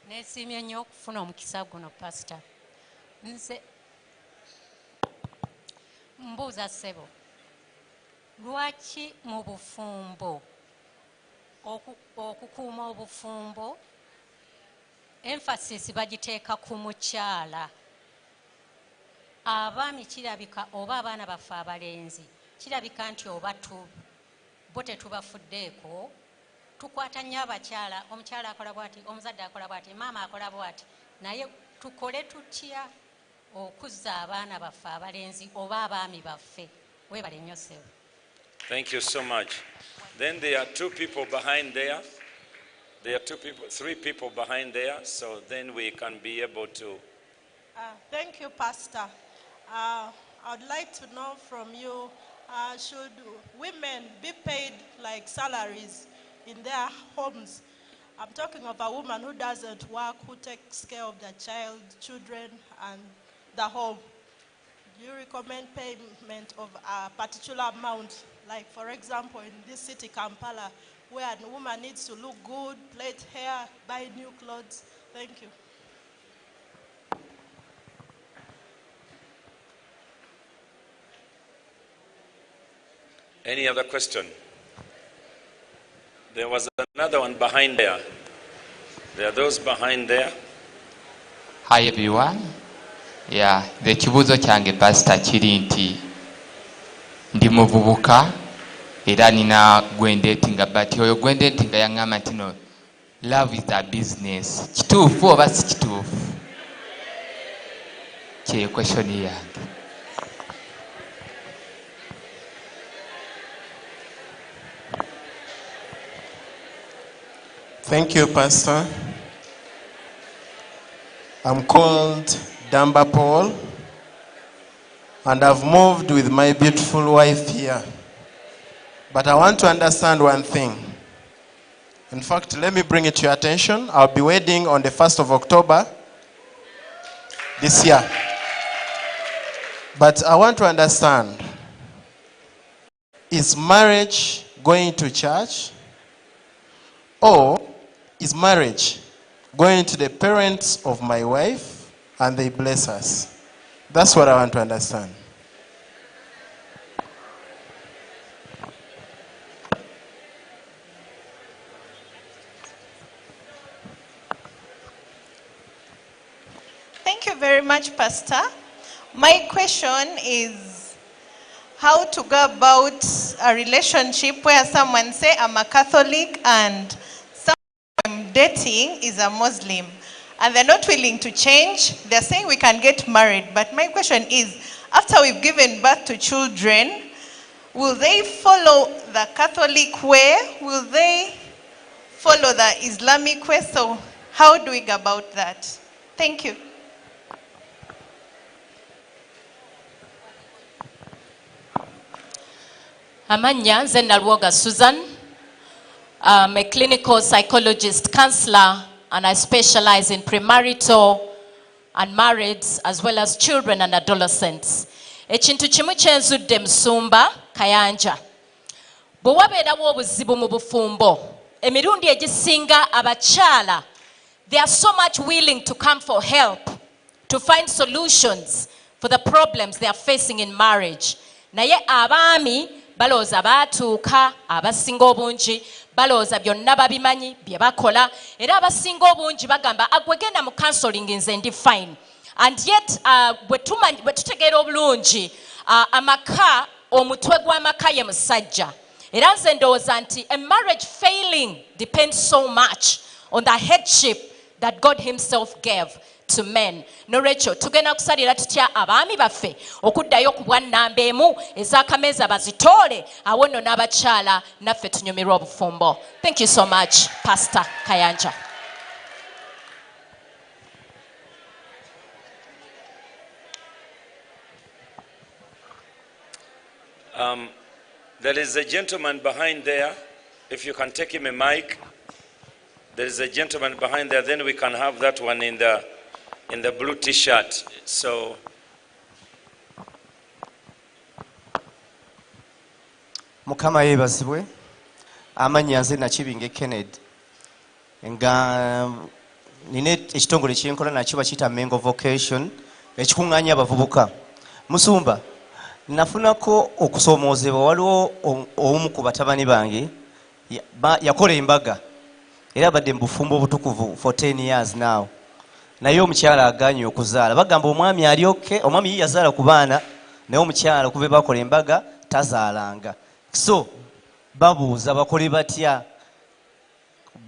Nesimye nnyo okufuna omukisa guno pastor. Nze mbuuza ssebo, lwaki mu bufumbo okukuuma obufumbo emphasis bagiteeka ku mukyala? Abaami kirabika oba abaana baffe abalenzi kirabika nti oba bo tetubafuddeeko, tukwata nnyo abakyala, omukyala akola bwati, omuzadde akola bwati, maama akola bwati, naye tukole tutya okuzza abaana baffe abalenzi oba abaami baffe? Weebale nnyo ssebo. Thank you so much. Then there are two people behind there. There are three people behind there, so then we can be able to. Thank you, Pastor. I'd like to know from you, should women be paid like salaries in their homes? I'm talking of a woman who doesn't work, who takes care of the child, children, and the home. Do you recommend payment of a particular amount? Like, for example, in this city, Kampala, where a woman needs to look good, plait hair, buy new clothes. Thank you. Any other question? There was another one behind there. There are those behind there. Hi everyone. Yeah, the kibuzo kyange pastor kiri nti ndi muvubuka era nina gwendetinga, but oyo gwendetinga yaŋŋamba nti no, love is a business. Kituufu oba si kituufu? Kye question yange. Thank you, Pastor. I'm called Damba Paul, and I've moved with my beautiful wife here. But I want to understand one thing. In fact, let me bring it to your attention. I'll be wedding on the 1st of October this year. But I want to understand, is marriage going to church, or is marriage going to the parents of my wife and they bless us? That's what I want to understand. Thank you very much, Pastor. My question is how to go about a relationship where someone say I'm a Catholic and someone I'm dating is a Muslim, and they're not willing to change. They're saying we can get married. But my question is, after we've given birth to children, will they follow the Catholic way? Will they follow the Islamic way? So how do we go about that? Thank you. Amanya nze Nalwoga Susan. I'm a clinical psychologist, counselor, and I specialize in premarital and marrieds as well as children and adolescents. Ekintu kimu kyenzudde Musumba Kayanja. Bwe wabeerawo obuzibu mu bufumbo, emirundi egisinga abakyala, they are so much willing to come for help, to find solutions for the problems they are facing in marriage. Naye abaami balooza baatuuka, abasinga obungi balooza byonna babimanyi bye bakola, era abasinga obungi bagamba agwe genda mu counseling nze ndi fine. And yet bwe tutegeera obulungi amaka, omutwe gw'amaka ye musajja. Era nze ndowooza nti a marriage failing depends so much on the headship that God himself gave to men. Norekyo tugenda kusalira tutya abaami baffe okuddayo ku bwannamba emu ez'akameeza bazitoole awo nno n'abakyala naffe tunyumirwa obufumbo. Thank you so much, Pastor Kayanja. There is a gentleman behind there. If you can take him a mic. There is a gentleman behind there. Then we can have that one in the blue t-shirt. So Mukama yebazibwe. Amannya nze Nakibinge Kennedy. Nga nina ekitongole kyenkola nakyo bakiyita Mengo Vocation ekikuŋŋaanya abavubuka. Musumba, nafunako okusoomoozebwa. Waliwo omu ku batabani bange yakola embaga era abadde mu bufumbo obutukuvu for 10 years now, naye omukyala agaanye okuzaala. Bagamba omwami alyoke, omwami ye yazaala ku baana naye omukyala kuba bakola embaga tazaalanga. So babuuza bakole batya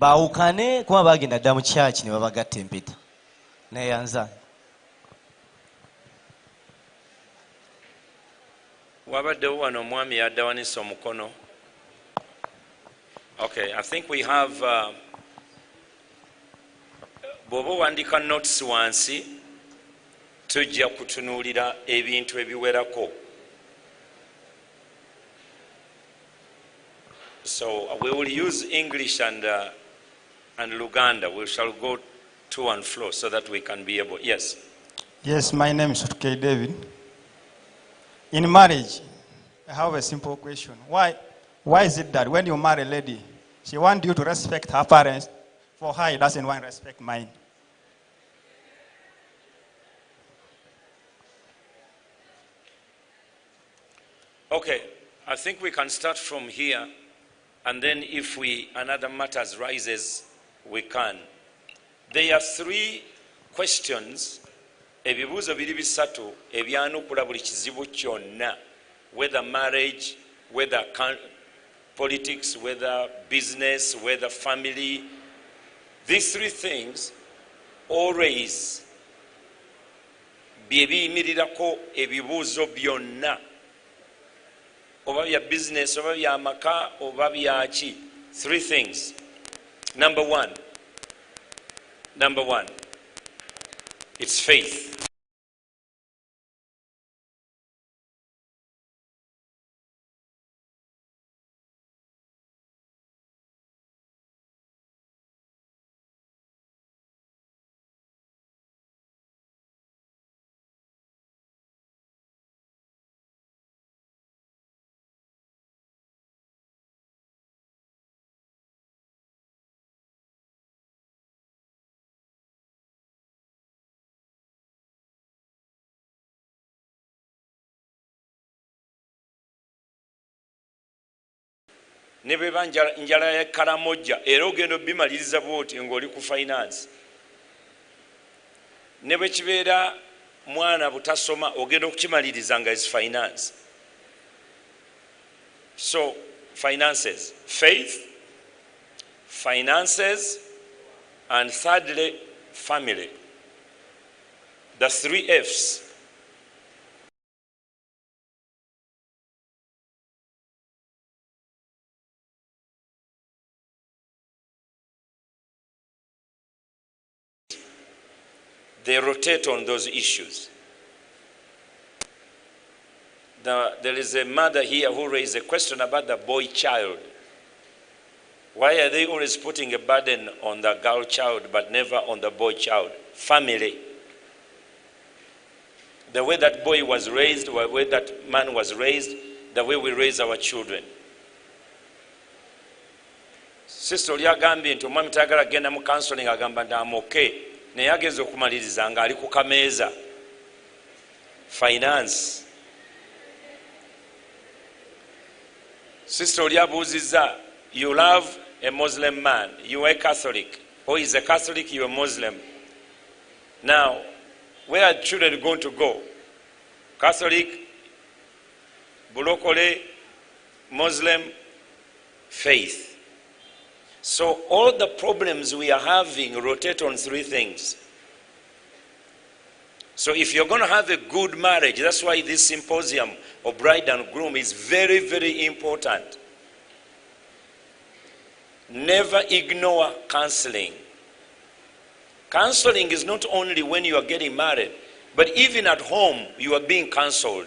baawukane, kuba bagenda dda mu kyaki ne babagatta empeta naye yanza. Wabaddewo wano omwami yaddawanisa omukono. Okay, I think we have bw'oba owandiika notes wansi tujja kutunuulira ebintu ebiwerako. So we will use English and Luganda. We shall go to and fro so that we can be able. Yes. Yes, my name is K. David. In marriage, I have a simple question. Why is it that when you marry a lady, she wants you to respect her parents, for her, he doesn't want to respect mine? Okay, I think we can start from here, and then if another matters rises, we can. There are 3 questions. Ebibuuzo biri bisatu ebyanukula buli kizibu kyonna, whether marriage, whether politics, whether business, whether family. These 3 things always bye biyimirirako ebibuuzo byonna, oba bya business, oba bya maka, oba bya ki. 3 things. Number one, it's faith. Ne bwe ba njala ya Karamoja era ogenda obimaliriza bwoti ng'oli ku finance. Ne bwe kibeera mwana butasoma ogenda okukimaliriza nga is finance. So finances, faith, finances, and thirdly family. The 3 F's. They rotate on those issues. There is a mother here who raised a question about the boy child. Why are they always putting a burden on the girl child but never on the boy child? Family. The way that boy was raised, the way that man was raised, the way we raise our children. Sister oli agambye nti omwami tayagala agenda mu counseling agamba nti I'm okay. Naye ageze okumaliriza nga ali ku kameeza. Finance. Sister oli abuuzizza, you love a Muslim man, you are a Catholic, or he's a Catholic, you are a Muslim. Now, where are children going to go? Catholic, Bulokole, Muslim, faith. So all the problems we are having rotate on 3 things. So if you're going to have a good marriage, that's why this symposium of bride and groom is very, very important. Never ignore counseling. Counseling is not only when you are getting married, but even at home you are being counseled.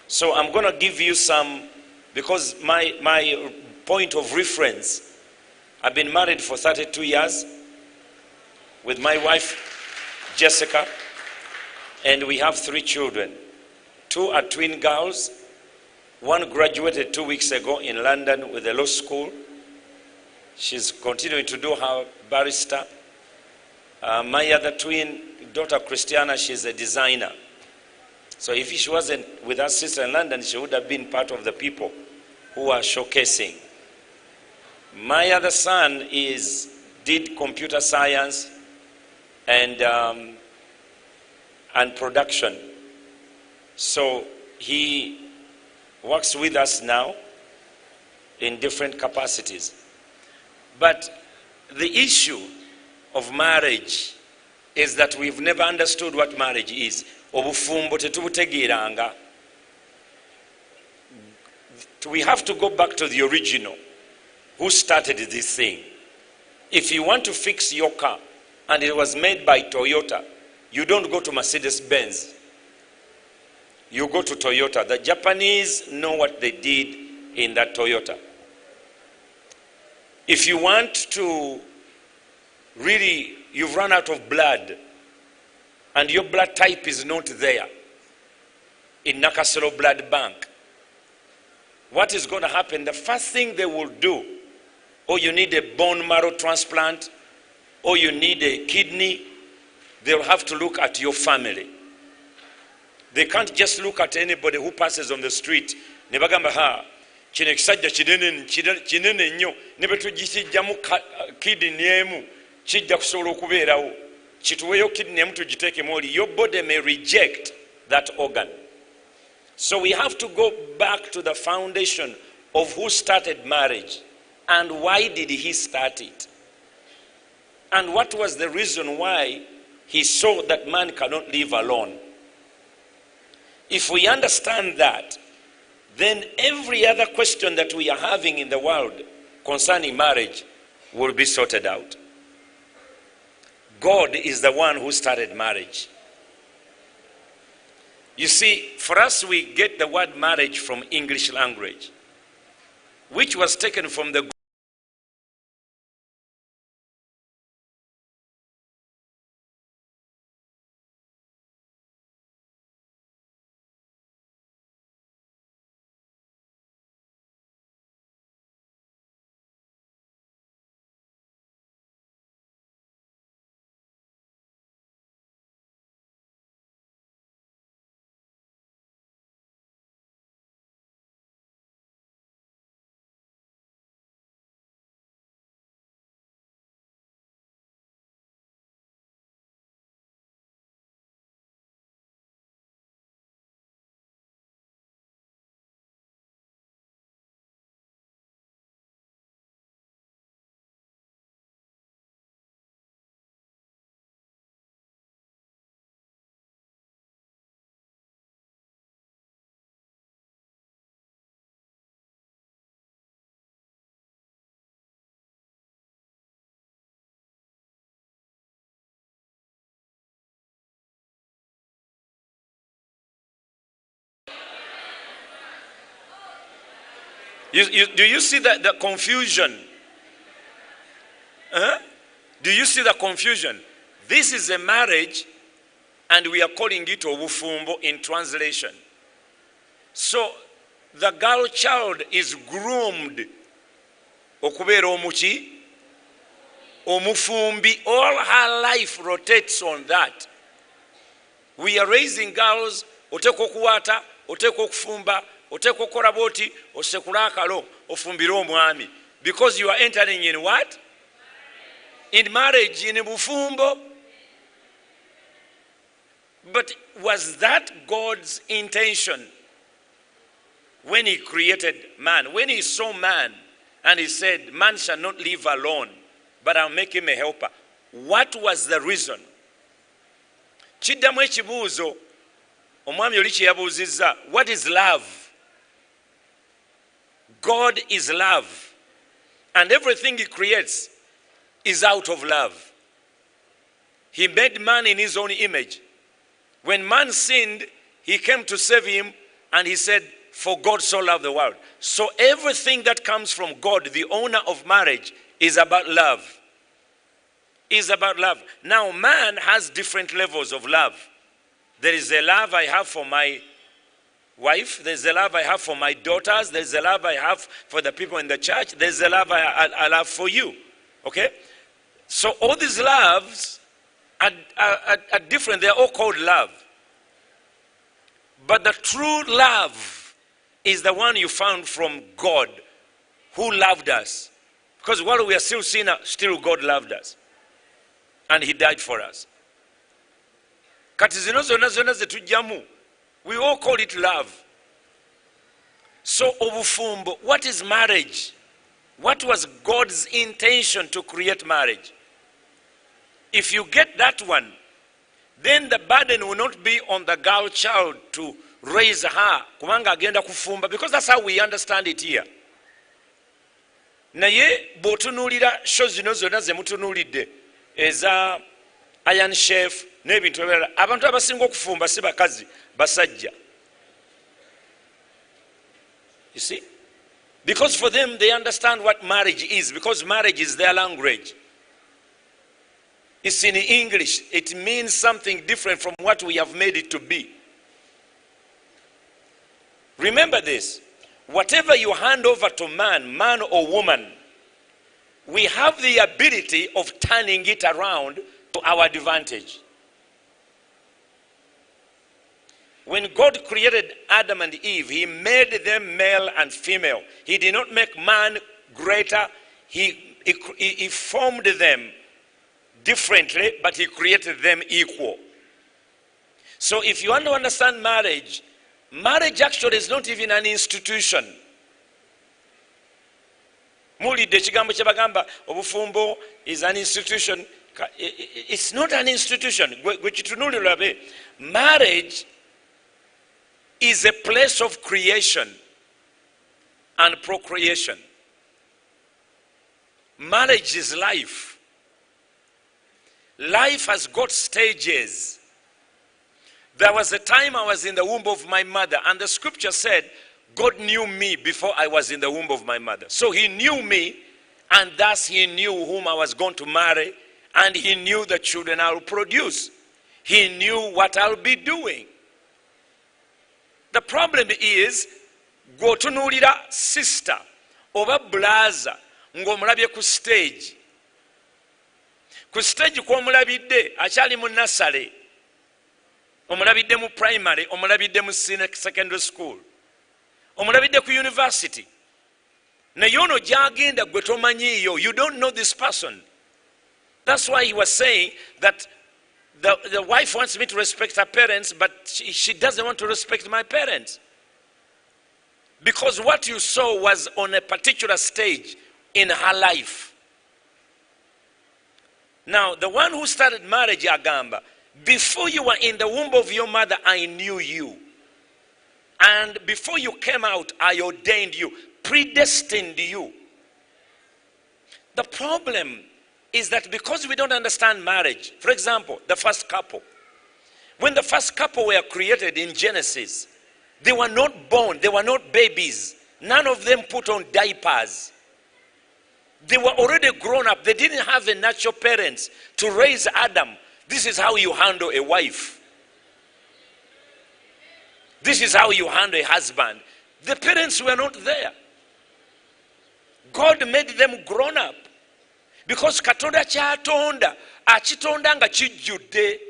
So I'm going to give you some, because my point of reference, I've been married for 32 years with my wife, Jessica, and we have 3 children. 2 are twin girls. 1 graduated 2 weeks ago in London with a law school. She's continuing to do her barrister. My other twin daughter, Christiana, she's a designer. So if she wasn't with her sister in London, she would have been part of the people who are showcasing. My other son did computer science and production. So he works with us now in different capacities. But the issue of marriage is that we've never understood what marriage is. Obufumbo tetubutegeeranga. We have to go back to the original. Who started this thing? If you want to fix your car and it was made by Toyota, you don't go to Mercedes-Benz. You go to Toyota. The Japanese know what they did in that Toyota. If you want to really, you've run out of blood and your blood type is not there in Nakasero Blood Bank, what is going to happen? The first thing they will do, or you need a bone marrow transplant, or you need a kidney, they'll have to look at your family. They can't just look at anybody who passes on the street. Nebagamba ha, kino ekisajja kinene nnyo ne bwe tugikijjamu kidney emu kijja kusobola okubeerawo. Kituweeyo kidney emu tugiteekemu oli. Your body may reject that organ. So we have to go back to the foundation of who started marriage and why did he start it. And what was the reason why he saw that man cannot live alone. If we understand that, then every other question that we are having in the world concerning marriage will be sorted out. God is the one who started marriage. You see, for us, we get the word marriage from English language, which was taken from the do you see the confusion? Do you see the confusion? This is a marriage and we are calling it obufumbo in translation. So the girl child is groomed okubeera omuki omufumbi. All her life rotates on that. We are raising girls, oteka okuwata, oteka okufumba, oteka okukola bwoti, osekula akalo, ofumbire omwami. Because you are entering in what? In marriage, in bufumbo. But was that God's intention when he created man? When he saw man and he said, man shall not live alone, but I'll make him a helper. What was the reason? Kiddamu ekibuuzo omwami oli kye yabuuzizza. What is love? God is love. And everything he creates is out of love. He made man in his own image. When man sinned, he came to save him and he said, for God so loved the world. So everything that comes from God, the owner of marriage, is about love. Is about love. Now man has different levels of love. There is a love I have for my wife. There's a love I have for my daughters. There's a love I have for the people in the church. There's a love I have for you. Okay? So all these loves are different. They are all called love. But the true love is the one you found from God, who loved us. Because while we are still sinners, still God loved us. And he died for us. Kati zino zonna zetujjamu, we all call it love. So obufumbo, what is marriage? What was God's intention to create marriage? If you get that one, then the burden will not be on the girl child to raise her, kubanga agenda kufumba, because that's how we understand it here. Naye bw'otunuulira show zino zonna ze mutunuulidde eza Iron Chef n'ebintu ebirala, abantu abasinga okufumba si bakazi, basajja. You see? Because for them they understand what marriage is, because marriage is their language. It's in English. It means something different from what we have made it to be. Remember this. Whatever you hand over to man or woman, we have the ability of turning it around to our advantage. When God created Adam and Eve, he made them male and female. He did not make man greater. He formed them differently, but he created them equal. So if you want to understand marriage, marriage actually is not even an institution. Mulidde ekigambo kye bagamba obufumbo is an institution. It's not an institution. Marriage is a place of creation and procreation. Marriage is life. Life has got stages. There was a time I was in the womb of my mother, and the scripture said, God knew me before I was in the womb of my mother. So he knew me, and thus he knew whom I was going to marry, and he knew the children I will produce. He knew what I'll be doing. The problem is, gwotunuulira sister oba blaza ng'omulabye ku stage. Ku stage kw'omulabidde akyali mu nursery, omulabidde mu primary, omulabidde mu secondary school, omulabidde ku university. Naye ono gy'agenda gwe tomanyiiyo. You don't know this person. That's why he was saying that the wife wants me to respect her parents, but she doesn't want to respect my parents. Because what you saw was on a particular stage in her life. Now, the one who started marriage, agamba, before you were in the womb of your mother, I knew you. And before you came out, I ordained you, predestined you. The problem is that because we don't understand marriage, for example, the first couple. When the first couple were created in Genesis, they were not born, they were not babies. None of them put on diapers. They were already grown up. They didn't have a natural parents to raise Adam. This is how you handle a wife. This is how you handle a husband. The parents were not there. God made them grown up. Because Katonda kyatonda, akitonda nga kijjudde.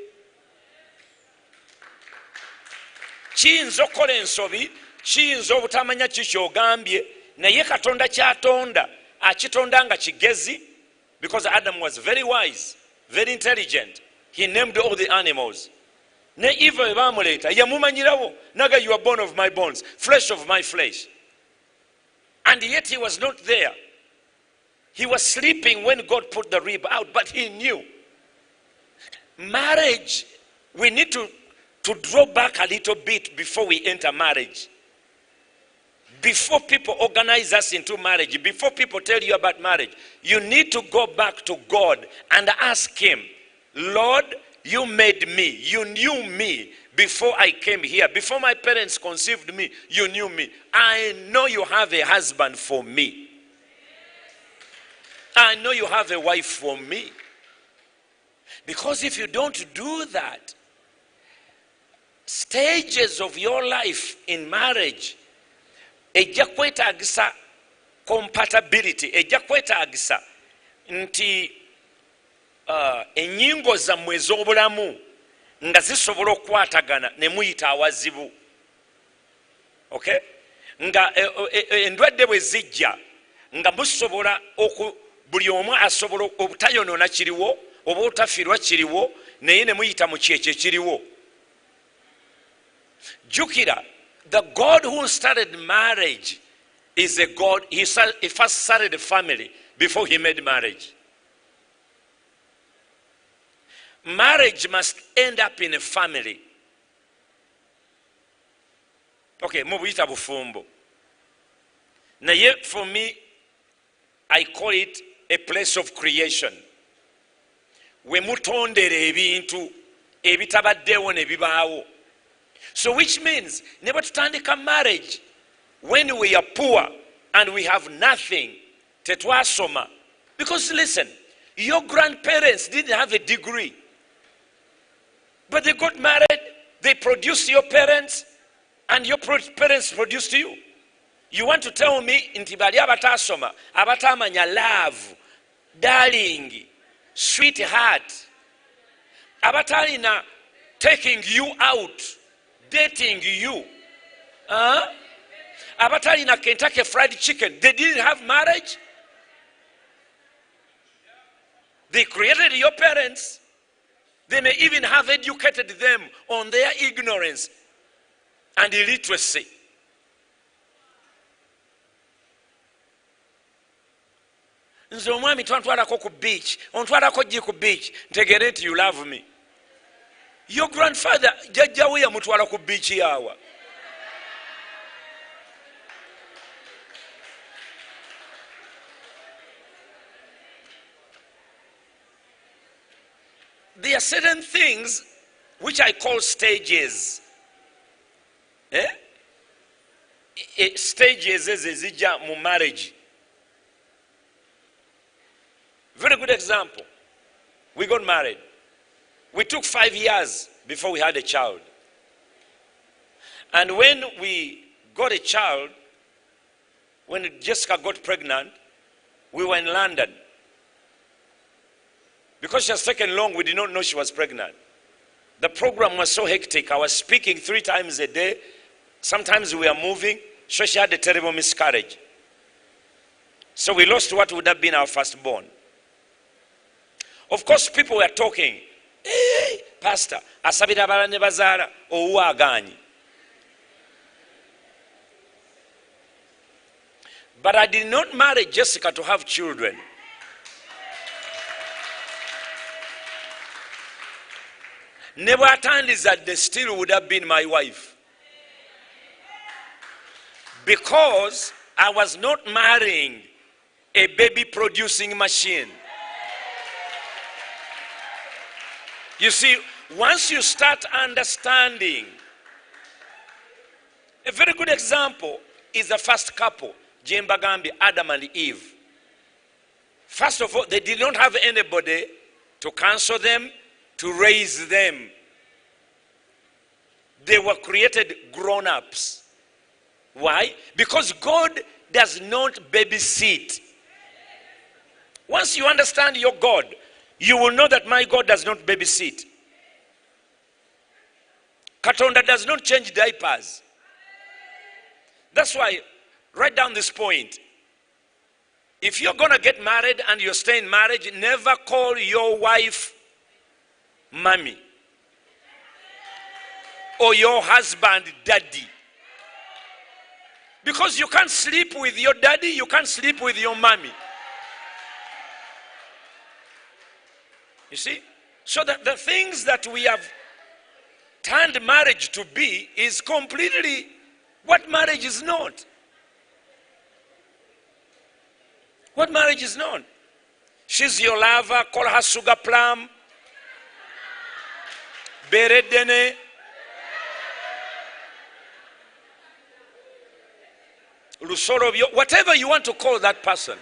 Kiyinza okukola ensobi, kiyinza obutamanya kikyogambye, naye Katonda kyatonda, akitonda nga kigezi, because Adam was very wise, very intelligent. He named all the animals. Ne Eva ebamuleeta, yamumanyirawo, naga you are bone of my bones, flesh of my flesh. And yet he was not there. He was sleeping when God put the rib out, but he knew. Marriage, we need to draw back a little bit before we enter marriage. Before people organize us into marriage, before people tell you about marriage, you need to go back to God and ask him, Lord, you made me. You knew me before I came here. Before my parents conceived me, you knew me. I know you have a husband for me. I know you have a wife for me. Because if you don't do that, stages of your life in marriage, ejja kwetaagisa compatibility, ejja kwetaagisa nti ennyingo zammwe ez'obulamu nga zisobola okukwatagana ne muyita awazibu. Okay? Nga endwadde bwe zijja nga musobola buli omu asobola obutayonoona kiriwo oba obutafiirwa kiriwo naye ne muyita mu kyekyo ekiriwo. Jukira, the God who started marriage is a God. He first started a family before he made marriage. Marriage must end up in a family. Okay, mubuyita bufumbo. Naye for me, I call it a place of creation. We mutondera ebintu ebitabaddewo ne bibaawo. So which means never tutandika marriage when we are poor and we have nothing tetwasoma. Because listen, your grandparents didn't have a degree, but they got married, they produced your parents, and your parents produced you. You want to tell me nti bali abatasoma abatamanya love, darling, sweetheart, abatalina taking you out, dating you, abatalina Kentucky Fried Chicken, they didn't have marriage? They created your parents. They may even have educated them on their ignorance and illiteracy. Nze omwami twantwalako ku beach, ontwalako gye ku beach, ntegere nti you love me. Your grandfather jajjawe yamutwala ku beach yawa. There are certain things which I call stages. Stages ezija mu marriage. Very good example. We got married. We took 5 years before we had a child. And when we got a child, when Jessica got pregnant, we were in London. Because she has taken long, we did not know she was pregnant. The program was so hectic. I was speaking 3 times a day. Sometimes we were moving. So she had a terrible miscarriage. So we lost what would have been our firstborn. Of course, people were talking. Hey, Pastor, asabira abala ne bazaala owuwa agaanyi. But I did not marry Jessica to have children. Never atandizadde still would have been my wife. Because I was not marrying a baby producing machine. You see, once you start understanding, a very good example is the first couple, Jembagambi, Adam and Eve. First of all, they did not have anybody to counsel them, to raise them. They were created grown-ups. Why? Because God does not babysit. Once you understand your God, you will know that my God does not babysit. Katonda does not change diapers. That's why, write down this point. If you're going to get married and you're staying in marriage, never call your wife mommy or your husband daddy. Because you can't sleep with your daddy, you can't sleep with your mommy. You see? So that the things that we have turned marriage to be is completely what marriage is not. What marriage is not. She's your lover, call her sugar plum, beredene. Lusorobyo, whatever you want to call that person.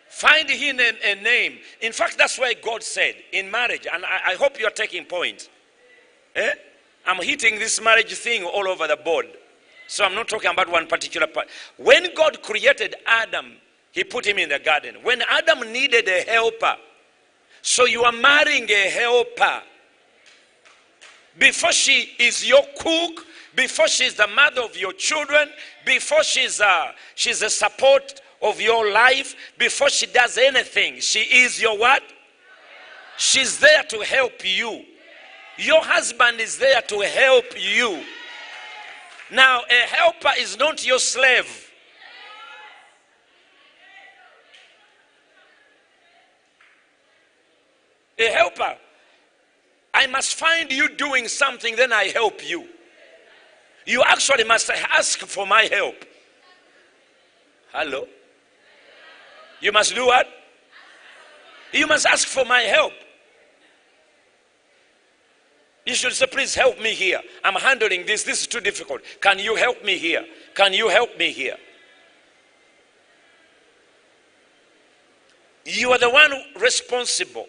Find him a name. In fact, that's why God said in marriage, and I hope you're taking point. I'm hitting this marriage thing all over the board. So I'm not talking about one particular part. When God created Adam He put him in the garden. When Adam needed a helper, so you are marrying a helper. Before she is your cook, before she is the mother of your children, before she's a support of your life, before she does anything, she is your what? She's there to help you. Your husband is there to help you. Now, a helper is not your slave. A helper, I must find you doing something, then I help you. You actually must ask for my help. Hello? You must do what? You must ask for my help. You should say, please help me here. I'm handling this. This is too difficult. Can you help me here? Can you help me here? You are the one responsible,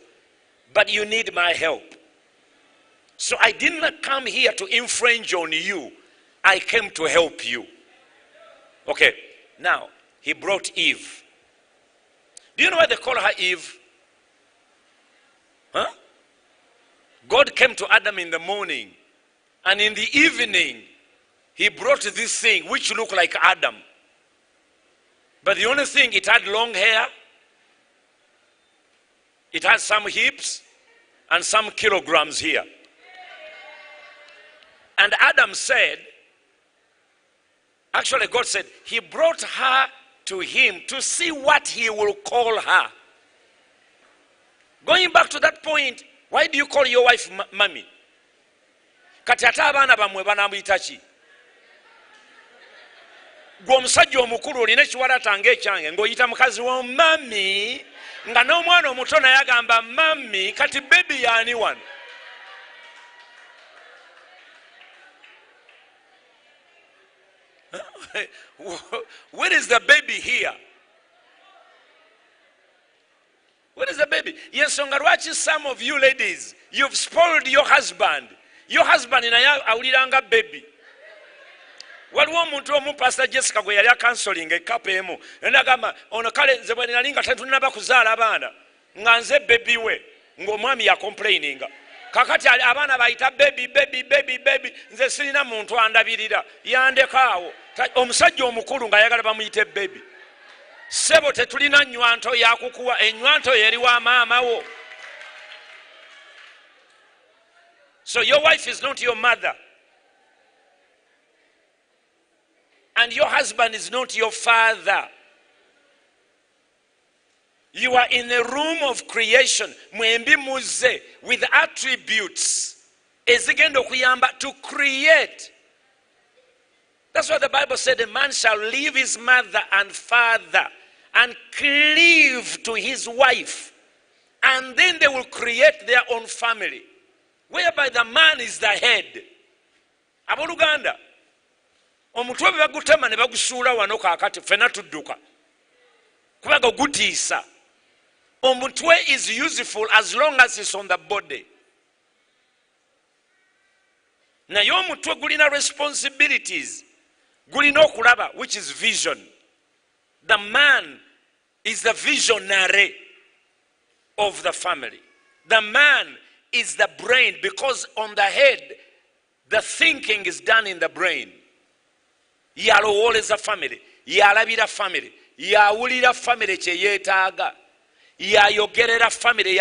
but you need my help. So I didn't come here to infringe on you. I came to help you. Okay, now, he brought Eve. Do you know why they call her Eve? Huh? God came to Adam in the morning, and in the evening, he brought this thing which looked like Adam. But the only thing, it had long hair, it had some hips, and some kilograms here. And Adam said, actually God said, he brought her to him to see what he will call her. Going back to that point, why do you call your wife mommy? Kati ate abaana bamwe banamuyita ki? Gwe omusajja omukulu olina ekiwalaata ng'ekyange ng'oyita mukazi wo mami, nga n'omwana omuto naye agamba mami, kati baby yaani wano? Where is the baby here? Where is the baby? Yes, lwaki some of you ladies, you've spoiled your husband. Your husband naye awuliranga baby. Waliwo omuntu omu Pastor Jessica gwe yali akansolinga ekapa emu nagamba ono kale nze bwe nali nga tetunaba kuzaala abaana nga nze baby we ng'omwami yakomplaininga kakati abaana bayita baby nze sirina muntu andabirira yandekaawo omusajja omukulu ng'ayagala bamuyite baby. Sebo tetulina nywanto yakukuwa, enywanto yeri wa maama wo. So your wife is not your mother. And your husband is not your father. You are in a room of creation, mwembi muze, with attributes ezigenda okuyamba to create. That's what the Bible said, a man shall leave his mother and father and cleave to his wife, and then they will create their own family, whereby the man is the head. Abooluganda, omutwe bwe bagutema ne bagusuula wano kaakati ffenna tudduka kubaga gutiisa. Omutwe is useful as long as it's on the body. Naye omutwe gulina responsibilities, gulina okulaba, which is vision. The man is the visionary of the family. The man is the brain, because on the head, the thinking is done in the brain. Yalowooleza family, yalabira family, yawulira family kye yeetaaga, yayogerera family,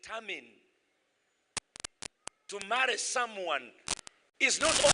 determined to marry someone is not only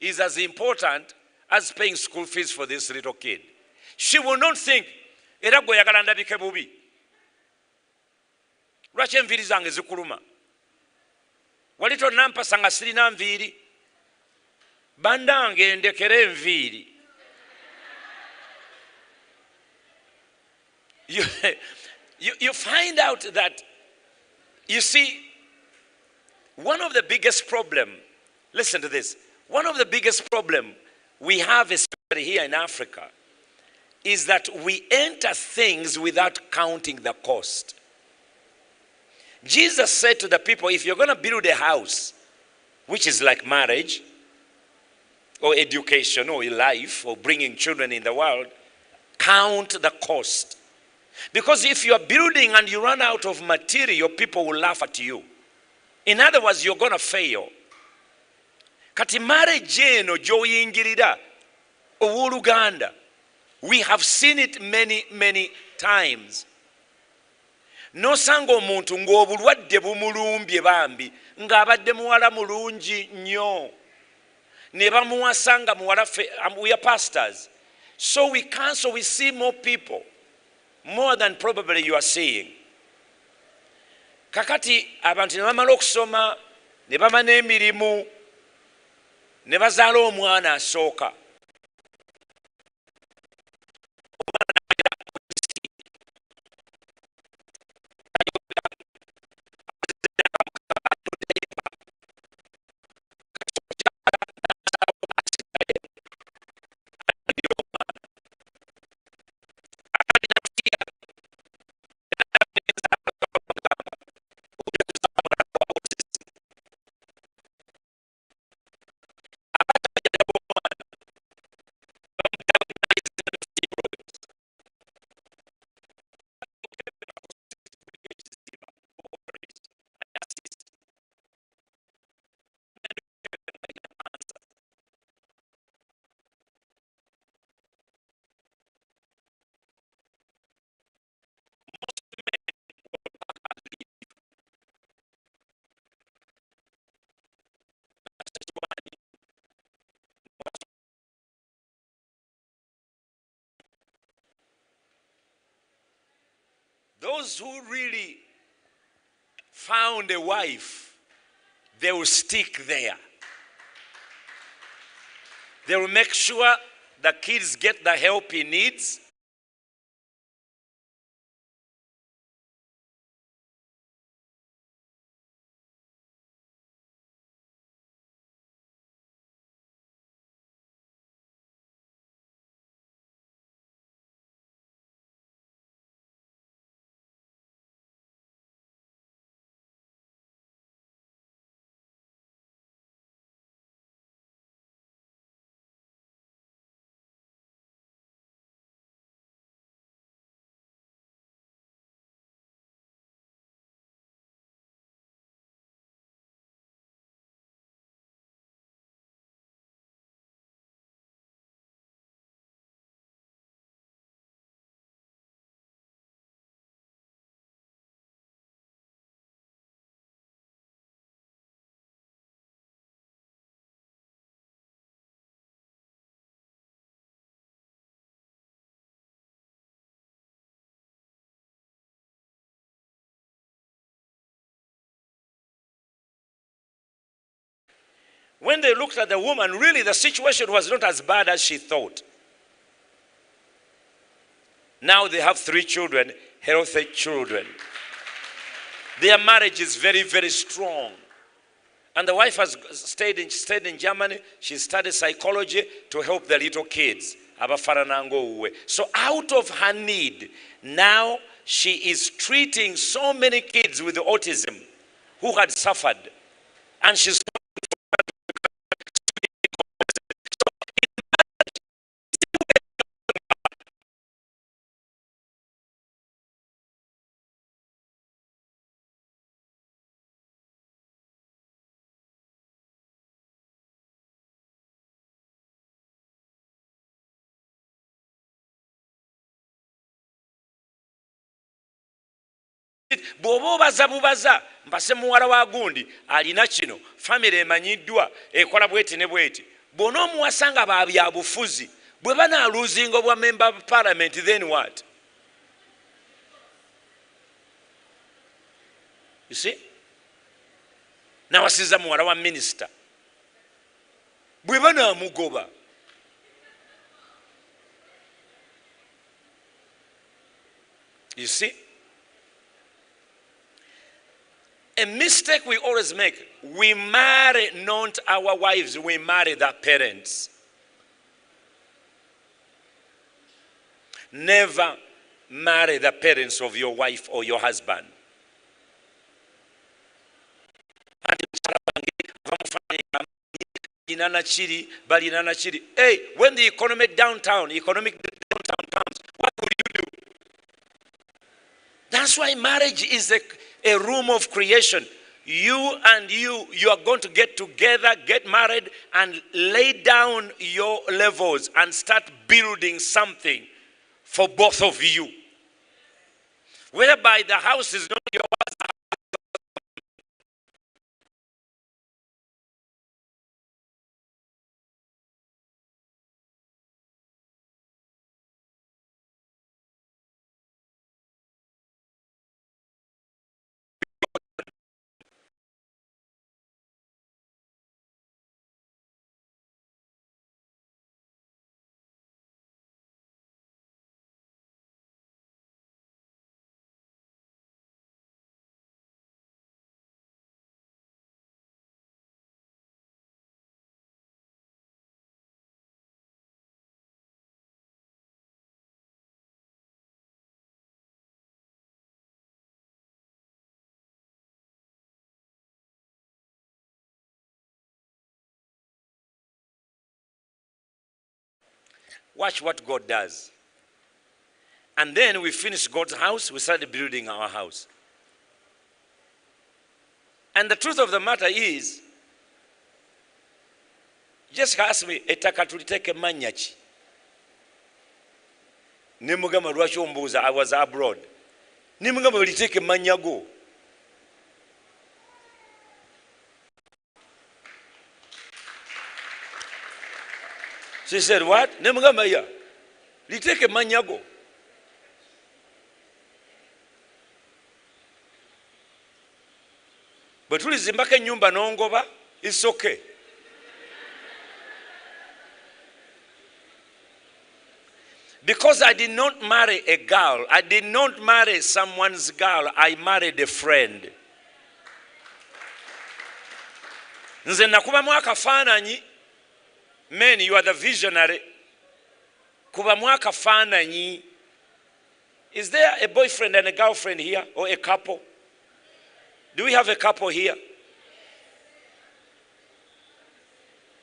is as important as paying school fees for this little kid. She will not think, era gwe oyagala ndabike bubi. Lwaki enviiri zange zikuluma? Wali tonnampasa nga sirina nviiri? Bandange ndekere enviiri. You find out that, you see, one of the biggest problem, listen to this, one of the biggest problem we have, especially here in Africa, is that we enter things without counting the cost. Jesus said to the people, if you're going to build a house, which is like marriage, or education, or life, or bringing children in the world, count the cost. Because if you are building and you run out of material, people will laugh at you. In other words, you're going to fail. Kati marriage eno gy'oyingirira ow'Oluganda, we have seen it many times. Nosanga omuntu ng'obulwadde bumulumbye bambi ng'abadde muwala mulungi nnyo ne bamuwasanga muwala ffe, we are pastors, so we see more people, more than probably you are seeing. Kakati abantu ne bamala okusoma ne bama n'emirimu ne bazaala omwana asooka. those who really found a wife, they will stick there. They will make sure the kids get the help he needs. When they looked at the woman, really the situation was not as bad as she thought. Now they have 3 children, healthy children. Their marriage is very, very strong. And the wife has stayed in Germany. She studied psychology to help the little kids. So out of her need, now she is treating so many kids with autism who had suffered. And she's bw'oba obaza bubaza mpase muwala wa gundi alina kino famire emanyiddwa ekola bweti ne bweti bw'onoomuwasa nga babyabufuzi bwe banaaluzinga obwa member of parliament, then what? You see? Nawasiza muwala wa minister bwe banaamugoba. You see? A mistake we always make, we marry not our wives, we marry their parents. Never marry the parents of your wife or your husband. Hey, when the economic downtown comes, what will you do? That's why marriage is a room of creation. You and you are going to get together, get married, and lay down your levels and start building something for both of you. Whereby the house is not yours. Watch what God does. And then we finish God's house, we started building our house. And the truth of the matter is, Jessica asked me, ettaka tuliteke mannya ki? Ne mugamba lwaki ombuuza, I was abroad. Ne mugamba liteke mannya go. She said, what? Ne mugamba ya. Liteke mannya go. bwe tulizimbako ennyumba n'ongoba, it's okay. Because I did not marry a girl, I did not marry someone's girl, I married a friend. Nze nakubamu akafaananyi. Men, you are the visionary. Kubamu akafaananyi. Is there a boyfriend and a girlfriend here, or a couple? Do we have a couple here?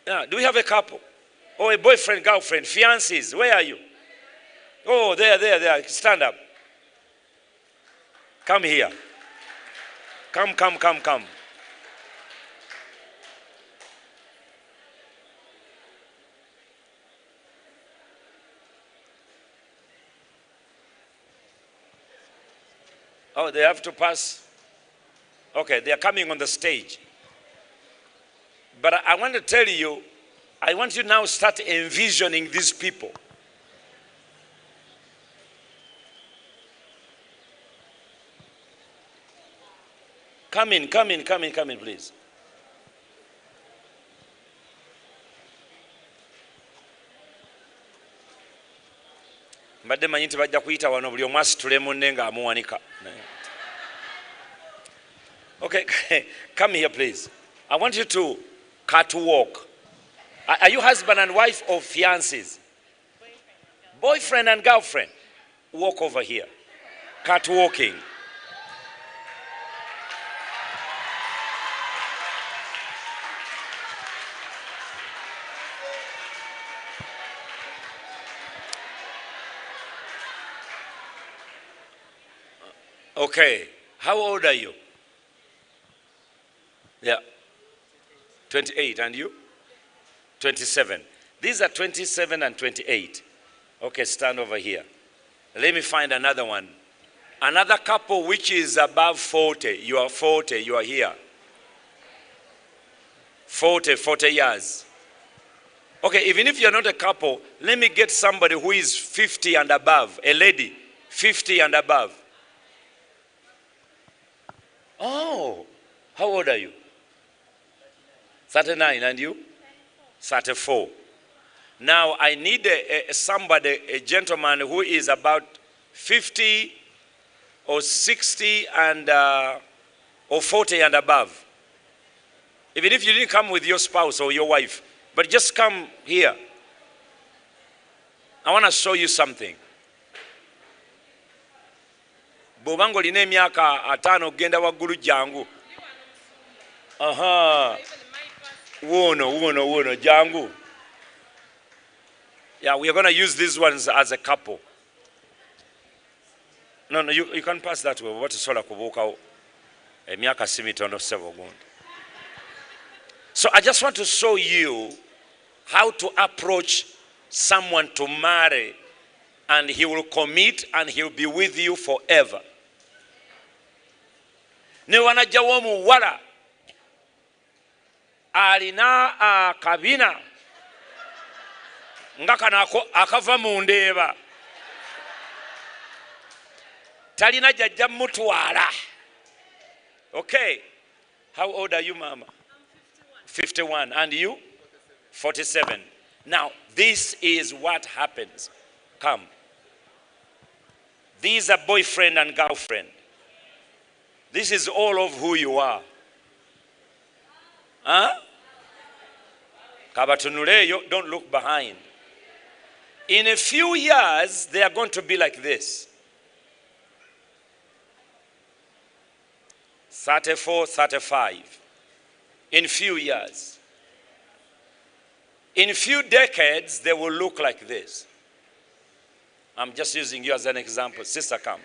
Yeah, do we have a couple? Or a boyfriend, girlfriend, fiancés? Where are you? Oh, there. Stand up. Come here. Come. Oh, they have to pass. Okay, they are coming on the stage. But I want to tell you, I want you now to start envisioning these people. Come in, please. Mbadde manyi nti bajja kuyita wano buli omu asitule munne ng'amuwanika. Okay, come here, please. I want you to catwalk. Are you husband and wife or fiancés? Boyfriend and girlfriend. Walk over here. Catwalking. Okay, how old are you? Yeah, 28, and you? 27. These are 27 and 28. Okay, stand over here. Let me find another one. Another couple which is above 40. You are 40, you are here. 40 years. Okay, even if you're not a couple, let me get somebody who is 50 and above. A lady, 50 and above. Oh, how old are you? 39, and you? 34. Now I need a gentleman who is about 50 or 60 and or 40 and above. Even if you didn't come with your spouse or your wife, but just come here. I want to show you something. Bw'obanga olina emyaka 5 ogenda waggulu jangu. Aha. Wuno jangu. Yeah, we are going to use these ones as a couple. No, you can pass that way. What is sola kubuka emyaka simitondo sebo gundi. So I just want to show you how to approach someone to marry, and he will commit and he will be with you forever. Ne wanajja w'omuwala alina akabina nga kano akava mu ndeeba, talina jjajja mutwala. Okay, how old are you, mama? 51. And you? 47. Now this is what happens. Come. These are boyfriend and girlfriend. This is all of who you are. Huh? Kabatunuleyo, don't look behind. In a few years, they are going to be like this. 34, 35. In few years. In few decades, they will look like this. I'm just using you as an example. Sister, come.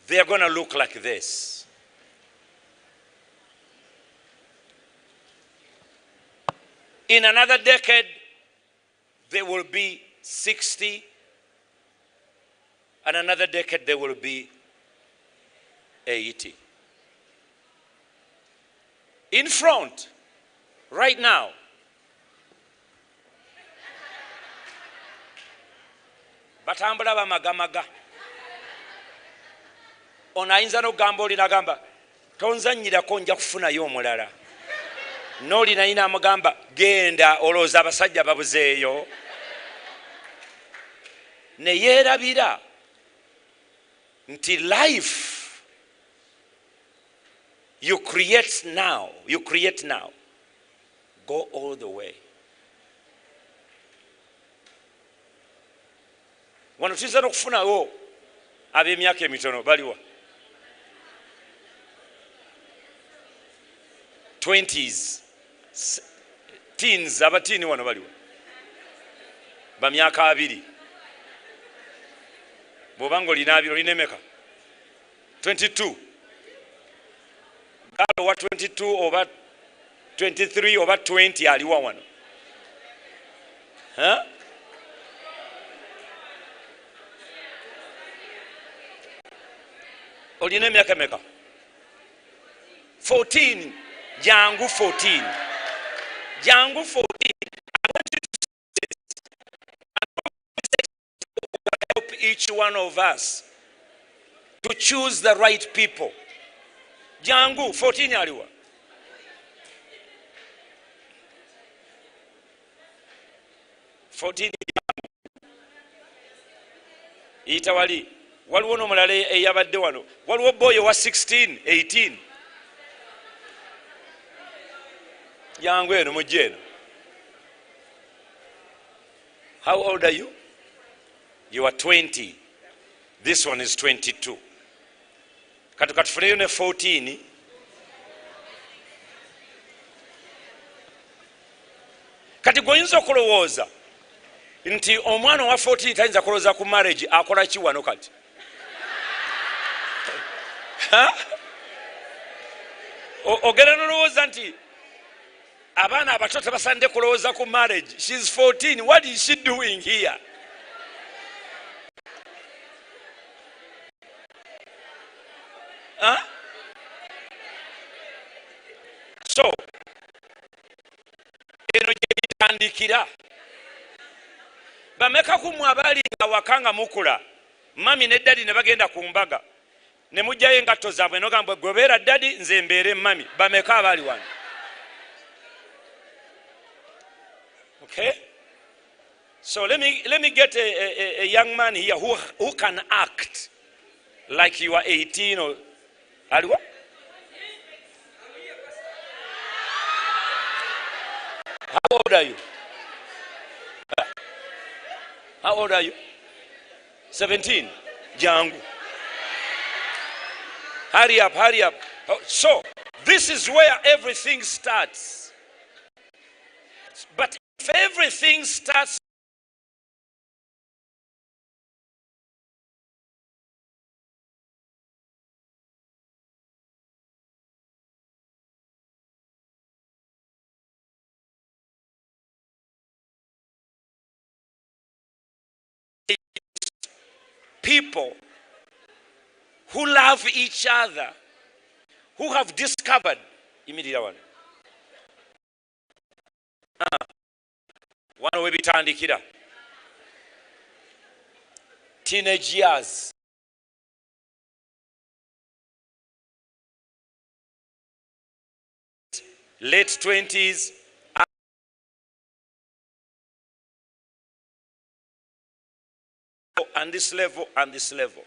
They are going to look like this. In another decade, they will be 60. And another decade, they will be 80. In front, right now, batambula bamagamaga. Ono ayinza n'okugamba oli n'agamba tonzanyirako nja kufunayo omulala. Noli nayina amugamba genda olowooza abasajja babuzeeyo. Ne yeerabira nti life you create now. Go all the way. Wano tuyinza n'okufunawo ab'emyaka emitono baliwa 20s teens, abatiini wano baliwa bamyaka 2 bw'obanga olina emeka 22 gaalo wa 22 oba 23 oba 20 aliwa wano, huh? Olina emyaka emeka 14. Jangu 14. Jangu 14. I want you to help each one of us to choose the right people. Jangu 14 aliwa. Itawali waliwo n'omulala eyabadde wano, waliwo boy wa 16 18. Jangu eno mujje eno. How old are you? You are 20. This one is 22. Katufuneyo ne 14. Kati goyinza okulowooza nti omwana wa 14 tayinza kulowooza ku marriage, akola ki wano kati? Ogenda nolowooza nti abaana abato tebasande kulowooza ku marriage. She's 14. What is she doing here? So eno gyetandikira. Bameka kumwe abali nga wakanga mukula, mami ne daddy ne bagenda ku mbaga ne mujjayo engatto zaabwe nogamba gobeera daddy nze mbeere mami. Bameka abali wano? Okay, so let me get a young man here who can act like you are 18 or aliwa. How old are you? How old are you? 17. Jangu. Hurry up, hurry up. So this is where everything starts. But if everything starts people who love each other, who have discovered immediately one way bitandikira teenage years, late 20s, and this level and this level.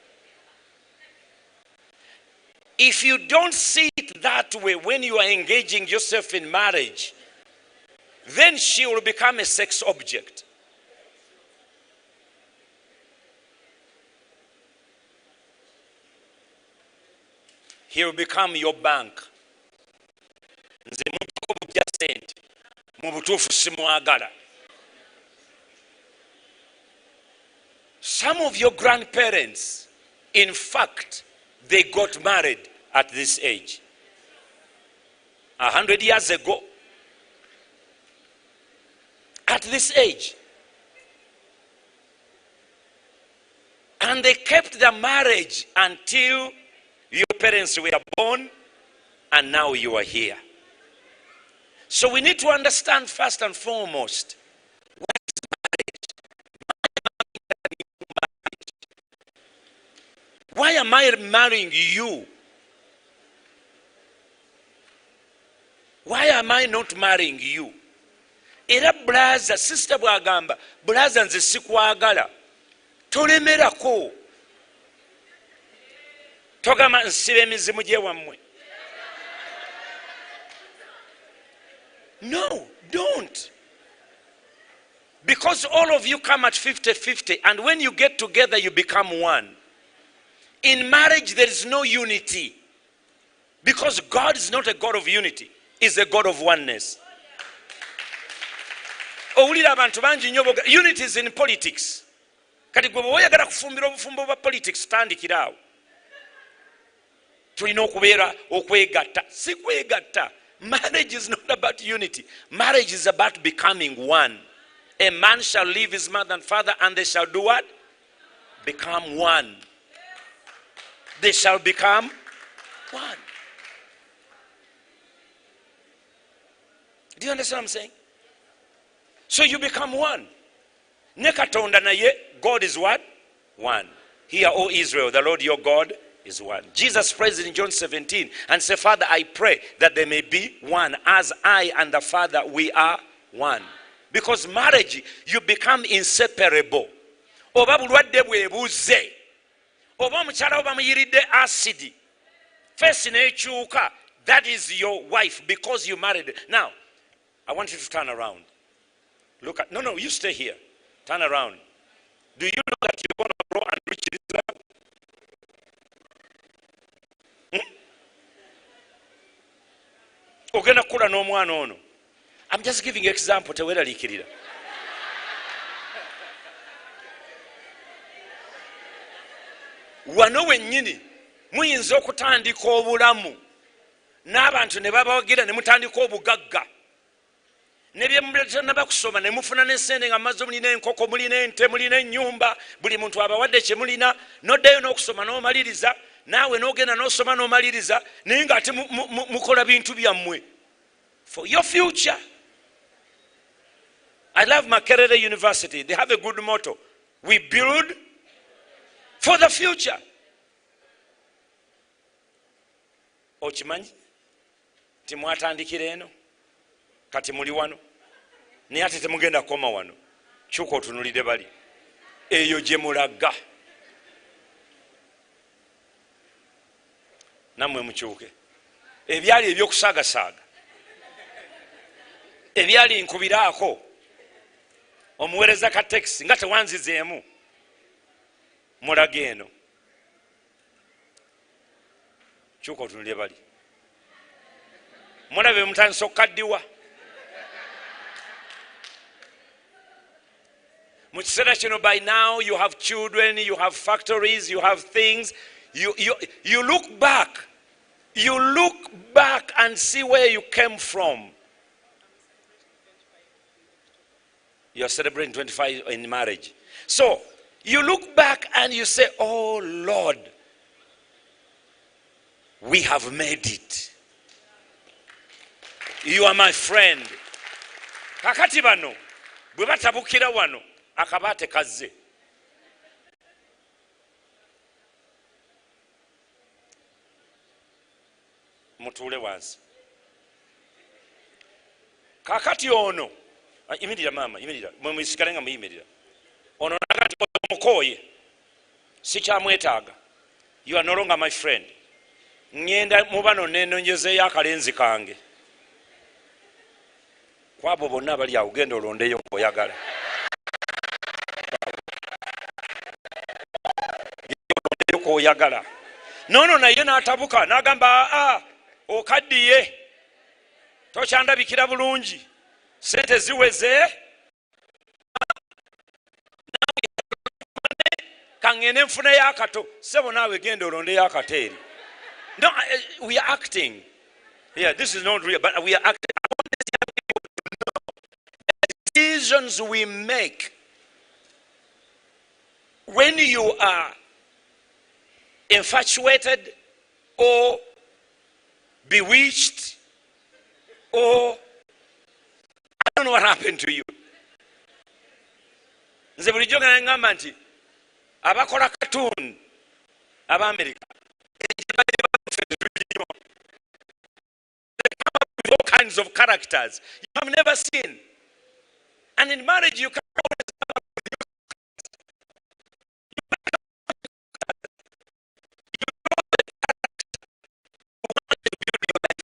If you don't see it that way when you are engaging yourself in marriage, then she will become a sex object. He will become your bank. Nze mujjako bujja sente, mu butuufu simwagala. Some of your grandparents, in fact, they got married at this age. 100 years ago. At this age. And they kept the marriage until your parents were born, and now you are here. So we need to understand first and foremost, what is marriage? Why am I marrying you? Why am I not marrying you? Era brother, sister bwagamba, brother nze sikwagala. Tolemerako. Togama nsibe emizimu gye wammwe. No, don't. Because all of you come at 50-50, and when you get together, you become one. In marriage, there is no unity. Because God is not a God of unity. He's a God of oneness. Unity is in politics. Kati gwe bw'oyagala kufumbira obufumbo bwa politics tandikira awo. Tulina okubeera okwegatta. Si kwegatta. Marriage is not about unity. Marriage is about becoming one. A man shall leave his mother and father, and they shall do what? Become one. They shall become one. Do you understand what I'm saying? So you become one. Nekatonda naye, God is what? One. Hear, O Israel, the Lord your God is one. Jesus prays in John 17 and said, Father, I pray that they may be one, as I and the Father, we are one. Because marriage, you become inseparable. Oba bulwadde bwebuze. Oba omukyala oba muyiridde acid. Face nekyuka. That is your wife because you married. Now, I want you to turn around. Look at, no, you stay here. Turn around. Do you know that you're going to grow and reach this level? Ogenda kula n'omwana ono. I'm just giving you an example. Teweraliikirira. Wano wennyini muyinza okutandika obulamu n'abantu ne babawagira ne mutandika obugagga. Ne bye mulina kusoma ne mufuna n'essente nga mazzo mulina enkoko mulina ente mulina ennyumba buli muntu abawadde kye mulina n'oddayo n'okusoma n'omaliriza naawe n'ogenda n'osoma n'omaliriza naye ng'ate mukola bintu byammwe for your future. I love Makerere University. They have a good motto. We build for the future. Okimanyi timwatandikira eno kati muli wano naye ate temugenda koma wano kyuka otunulire bali eyo gye mulaga nammwe mukyuke ebyali ebyokusaagasaaga ebyali nkubiraako omuweereza ka taxi nga tewanzizeemu mulaga eno kyuka otunulire bali mulabe mutandisa okukaddiwa mu kiseera kino. By now you have children, you have factories, you have things. You look back and see where you came from. You are celebrating 25 in marriage. So you look back and you say, oh Lord, we have made it. You are my friend. Kakati bano bwe batabukira wano akabaate kazze. Mutuule wansi. Kakati ono imirira mama imirira mwisikale nga muyimirira ono nakati omukoye sikyamwetaaga. You are no longer my friend. Ngenda mubano nenonyezeeyo akalenzi kange kwabo bonna abali awo genda olondeyo oyagala koyagala nono naye n'atabuka n'agamba okaddiye tokyandabikira bulungi sente ziweze kangene nfune y'akato sebo naawe genda olondeyo akato eri. No, we are acting. Yeah, this is not real, but we are acting. I want these young people to know the decisions we make when you are infatuated or bewitched or I don't know what happened to you. Nze bulijjo ngamba nti abakola cartoon kinds of characters you have never seen. And in marriage, you can always come up with new characters. You know the character who wants to build your life.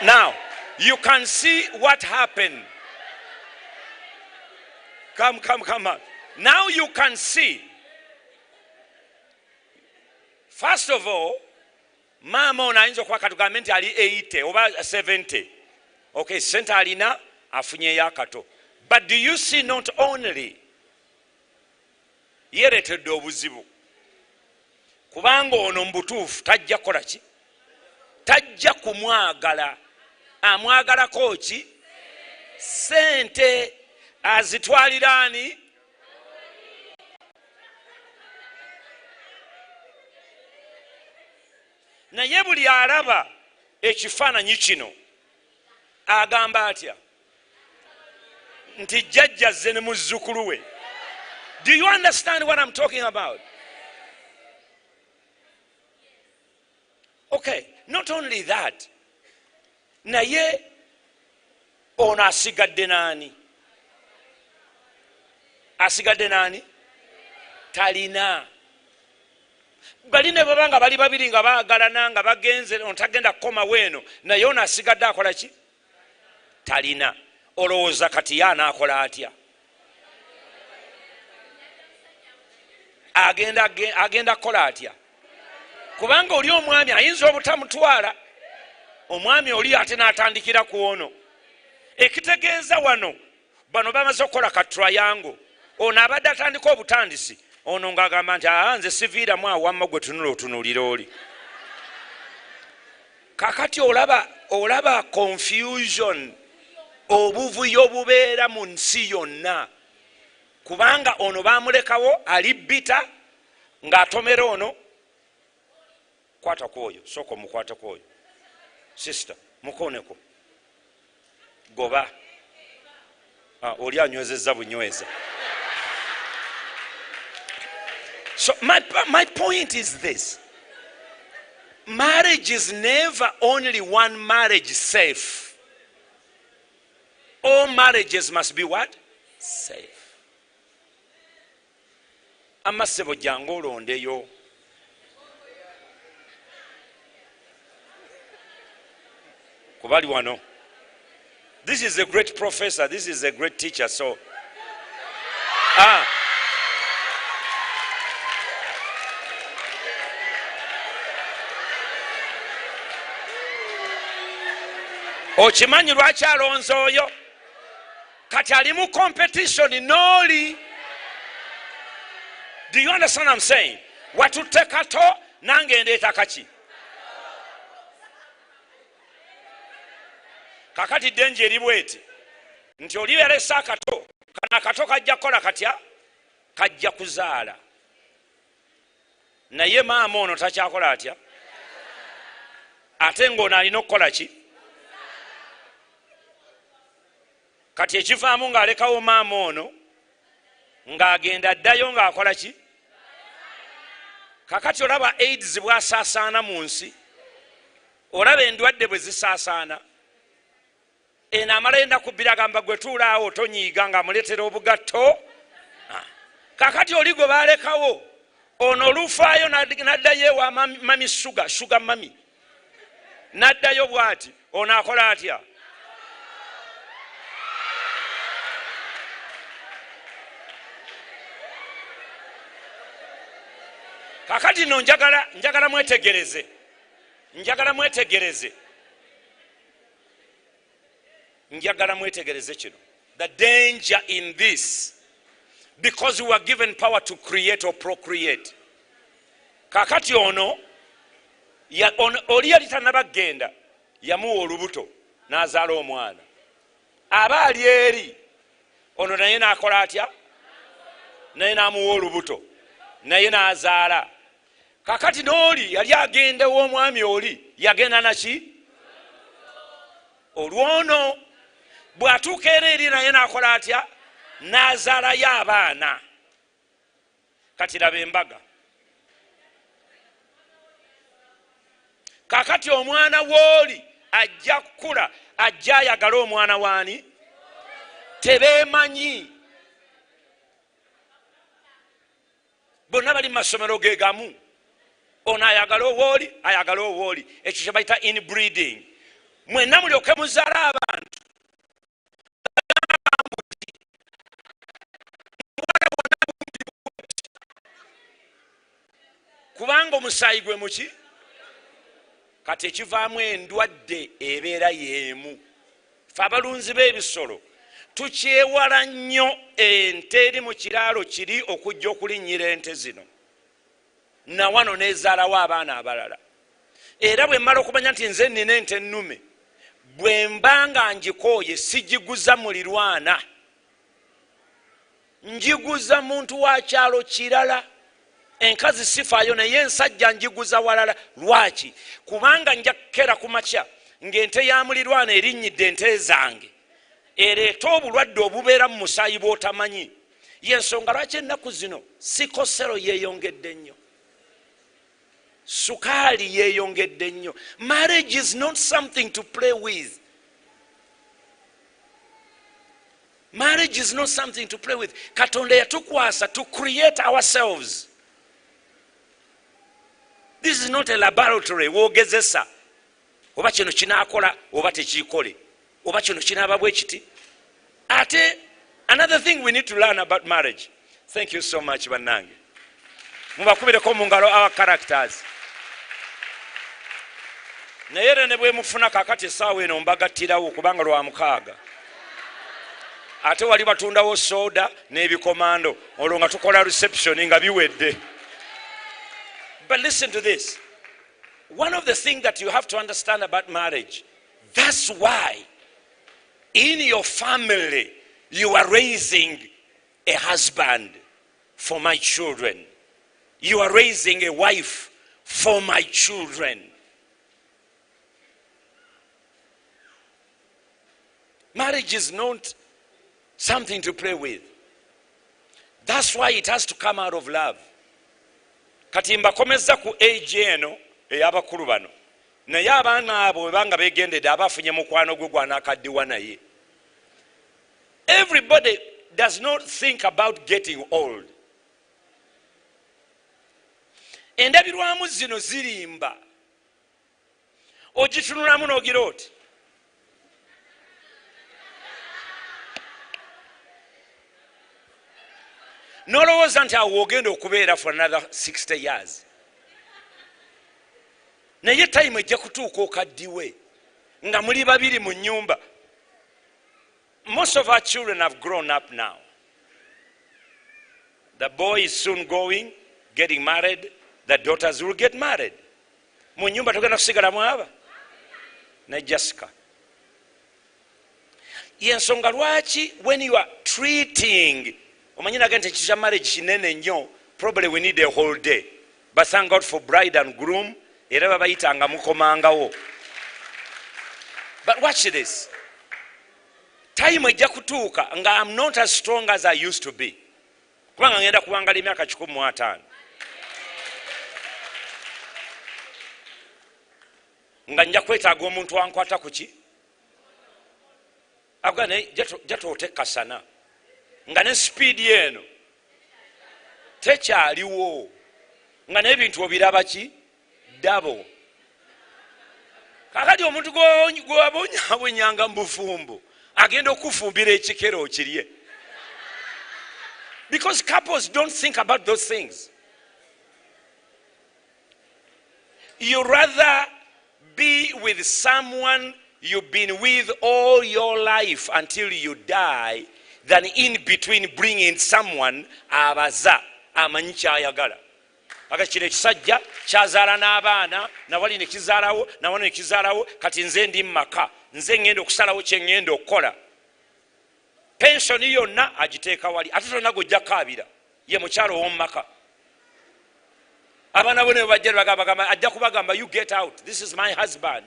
Now, you can see what happened. Come on. Now you can see. First of all, mama onainza kwa katugambe nti ali 80 oba 70. Okay, senta alina afunye yakato. But do you see not only yeretedde obuzibu kubanga ono mbutuufu tajja kukola ki? Tajja kumwagala. Amwagalako ki? Sente azitwalira ani? Naye buli alaba ekifaananyi kino agamba atya nti jjajja zze ne muzzukulu we. Do you understand what I'm talking about? Okay, not only that, naye ono asigadde nani? Asigadde nani? Talina. Bali ne babanga bali babiri nga baagalana nga bagenze ontagenda kukoma weeno naye ono asigadde akola ki? Talina. Olowooza kati ye anaakola atya? Agenda kukola atya? Kubanga oli omwami ayinza obutamutwala. Omwami oli ate n'atandikira ku ono. Ekitegeeza wano bano bamaze okukola ka triangle. Ono abadde atandika obutandisi. Ono ng'agamba nti nze siviiramu awo wamma gwe tunula otunuulira oli. Kakati olaba confusion, obuvuyo obubeera mu nsi yonna. Kubanga ono baamulekawo ali bita ng'atomera ono. Kwata kwoyo, soko mukwata kwoyo. Sister, mukoneko. Goba. Oli anywezezza bunyweza. So my point is this. Marriage is never only one marriage safe. All marriages must be what? Safe. Amasebo jangu olondeyo. Kubali wano. This is a great professor. This is a great teacher. So, okimanyi lwaki alonze oyo? Kati ali mu competition n'oli. Do you understand what I'm saying? Watutte kato nange ndeeta kaki? Kakati denje eri bweti nti oliberesa akato kana akato kajja kukola katya? Kajja kuzaala. Naye maama ono takyakola atya? Ate ng'ono alina okukola ki? Kati ekivaamu ng'alekawo maama ono ng'agenda addayo ng'akola ki? Kakati olaba AIDS bw'asaasaana mu nsi, olaba endwadde bwe zisaasaana. Eno amala yenda kubbira agamba gwe tuulaawo tonyiiga ng'amuleetera obugatto. Kakati oli gwe baalekawo ono olufaayo n'addayo ewa mami suga mami n'addayo bw'ati ono akola atya? Kakati no njagala mwetegereze. Njagala mwetegereze kino. The danger in this, because we were given power to create or procreate. Kakati ono oli yali tannabagenda yamuwa olubuto n'azaala omwana. Aba ali eri ono naye n'akola atya? Naye n'amuwa olubuto naye n'azaala. kakati n'oli yali agenda w'omwami oli yagenda naki olwono bw'atuuka era eri naye n'akola atya n'azaalayo abaana. Kati laba embaga. Kakati omwana w'oli ajja kukula ajja ayagala omwana waani tebeemanyi. Bonna bali mu masomero ge gamu. Ono ayagala owooli ayagala owooli. Ekyo kye bayita inbreeding. Mwenna mulyoke muzaala abantu. Kubanga omusaayi gwe muki? Kati ekivaamu endwadde ebeera y'emu. Ffe abalunzi b'ebisolo tukyewala nnyo ente eri mu kiraalo kiri okujja okulinnyira ente zino. Na wano neezaalawo abaana abalala. Era bwe mmala okumanya nti nze nnina ente ennume, bwe mba nga ngikooye sigiguza mulirwana, njiguza muntu wa kyalo kirala. Enkazi sifaayo naye ensajja njiguza walala. Lwaki? Kubanga nja kukera ku makya ng'ente ya mulirwana erinnyidde ente zange ereeta obulwadde obubeera mu musaayi bw'otamanyi. Y'ensonga lwaki ennaku zino sikosero yeeyongedde nnyo, sukaali yeeyongedde nnyo. Marriage is not something to play with. Marriage is not something to play with. Katonda yatukwasa to create ourselves. This is not a laboratory wogezesa oba kino kinaakola oba tekikole oba kino kinaaba bwe kiti. Ate another thing we need to learn about marriage. Thank you so much bannange. Mubakubireko mu ngalo our characters. Naye era ne bwe mufuna kakati essaawa eno mbagattirawo kubanga lwa mukaaga. Ate wali batundawo soda n'ebikomando olwo nga tukola reception nga biwedde. But listen to this. One of the things that you have to understand about marriage, that's why in your family you are raising a husband for my children. You are raising a wife for my children. Marriage is not something to play with. That's why it has to come out of love. Kati mbakomeza ku age eno ey'abakulu bano. Naye abaana abo banga begendedde abafunye mukwano gwe gw'anaakaddiwa naye. Everybody does not think about getting old. Endabirwamu zino zirimba. Ogitunulamu n'ogira oti. Nolowooza nti awo ogenda okubeera for another 60 years. Naye time ejja kutuuka okaddiwe nga muli babiri mu nnyumba. Most of our children have grown up now. The boy is soon getting married. The daughters will get married. Mu nnyumba tugenda kusigalamu aba ne Jessica. Y'ensonga lwaki when you are treating omanyina agente ekisha marriage kinene nnyo, probably we need a whole day. But thank God for bride and groom. Era babayitanga mukomangawo. But watch this. Time ejja kutuuka nga I'm not as strong as I used to be. Kubanga ngenda kuwangala emyaka 15. Nga nja kwetaaga omuntu wankwata kuki? Agane jato otekasana. Nga ne speed eno tekyaliwo. Nga n'ebintu obiraba ki? Dabo. Kakati omuntu gw'abonyabonyanga mu bufumbo agenda okufumbira ekikero okirye. Because couples don't think about those things. You rather be with someone you've been with all your life until you die than in between bringing someone abaza amanyi kyayagala. Aga kino ekisajja kyazaala n'abaana nawali ne kizaalawo nawano ne kizaalawo kati nze ndi maka nze ngenda okusalawo kye ngenda okukola. Pensioni yonna agiteeka wali ate tonna gojja kaabira ye mukyalo w'omumaka. Abaana bo ne bajja bagamba ajja kubagamba, you get out, this is my husband,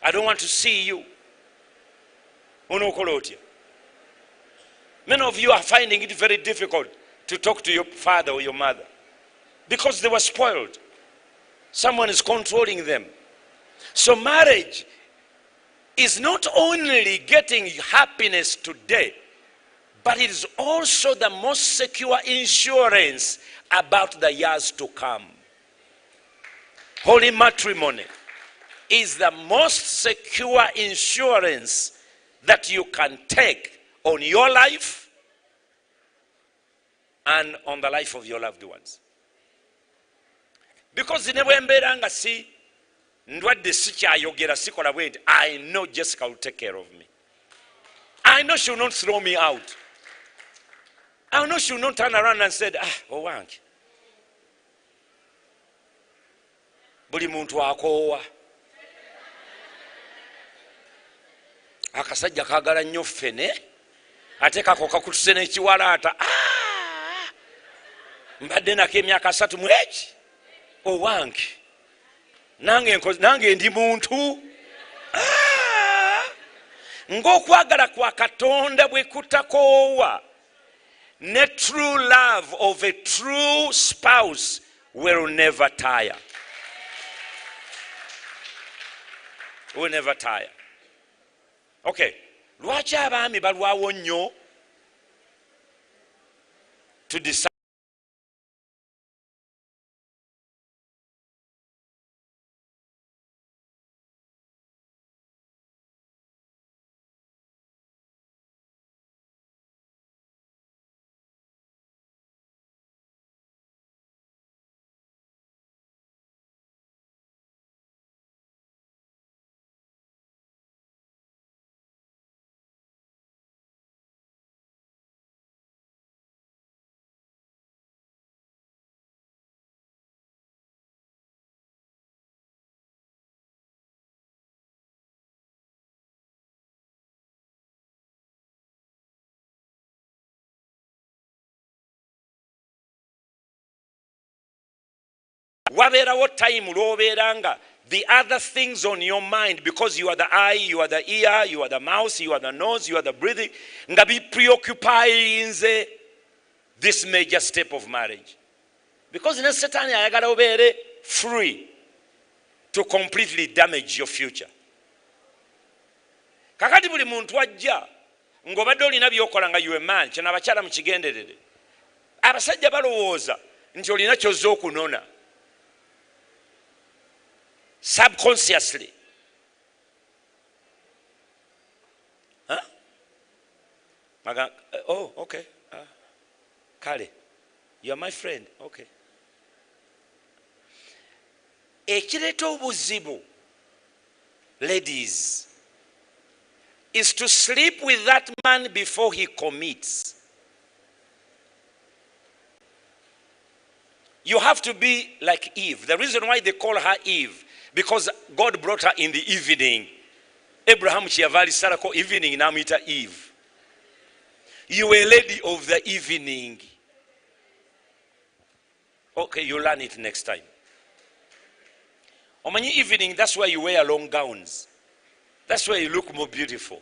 I don't want to see you. Onookola otya? Many of you are finding it very difficult to talk to your father or your mother because they were spoiled. Someone is controlling them. So marriage is not only getting happiness today, but it is also the most secure insurance about the years to come. Holy matrimony is the most secure insurance that you can take on your life and on the life of your loved ones. Because in nga si ndwadde sikyayogera sikola bwenti, I know Jessica will take care of me. I know she will not throw me out. I know she will not turn around and say, owange buli muntu akoowa, akasajja kaagala nnyo ffene ate kako kakutuse n'ekiwalaata, mbadde nako emyaka 3 mu eki, owange nange ndi muntu. Ng'okwagala kwa Katonda bwe kutakoowa, ne true love of a true spouse will never tire. Will never tire. Okay, lwaki abaami balwawo nnyo to decide? Wabeerawo time lw'obeeranga the other things on your mind, because you are the eye, you are the ear, you are the mouth, you are the nose, you are the breathing, nga be preoccupying this major step of marriage. Because ne Satan ayagala obeere free to completely damage your future. Kakati buli muntu ajja ng'obadde olina by'okola nga you a man, kino abakyala mukigenderere. Abasajja balowooza nti olina ky'ozza okunona. Subconsciously. Oh, okay. Kale, you are my friend. Okay. Ekireeta obuzibu, ladies, is to sleep with that man before he commits. You have to be like Eve. The reason why they call her Eve, because God brought her in the evening. Abraham Chiavali Sarako evening namita Eve. You were a lady of the evening. Okay, you learn it next time. On many evening, that's where you wear long gowns. That's where you look more beautiful.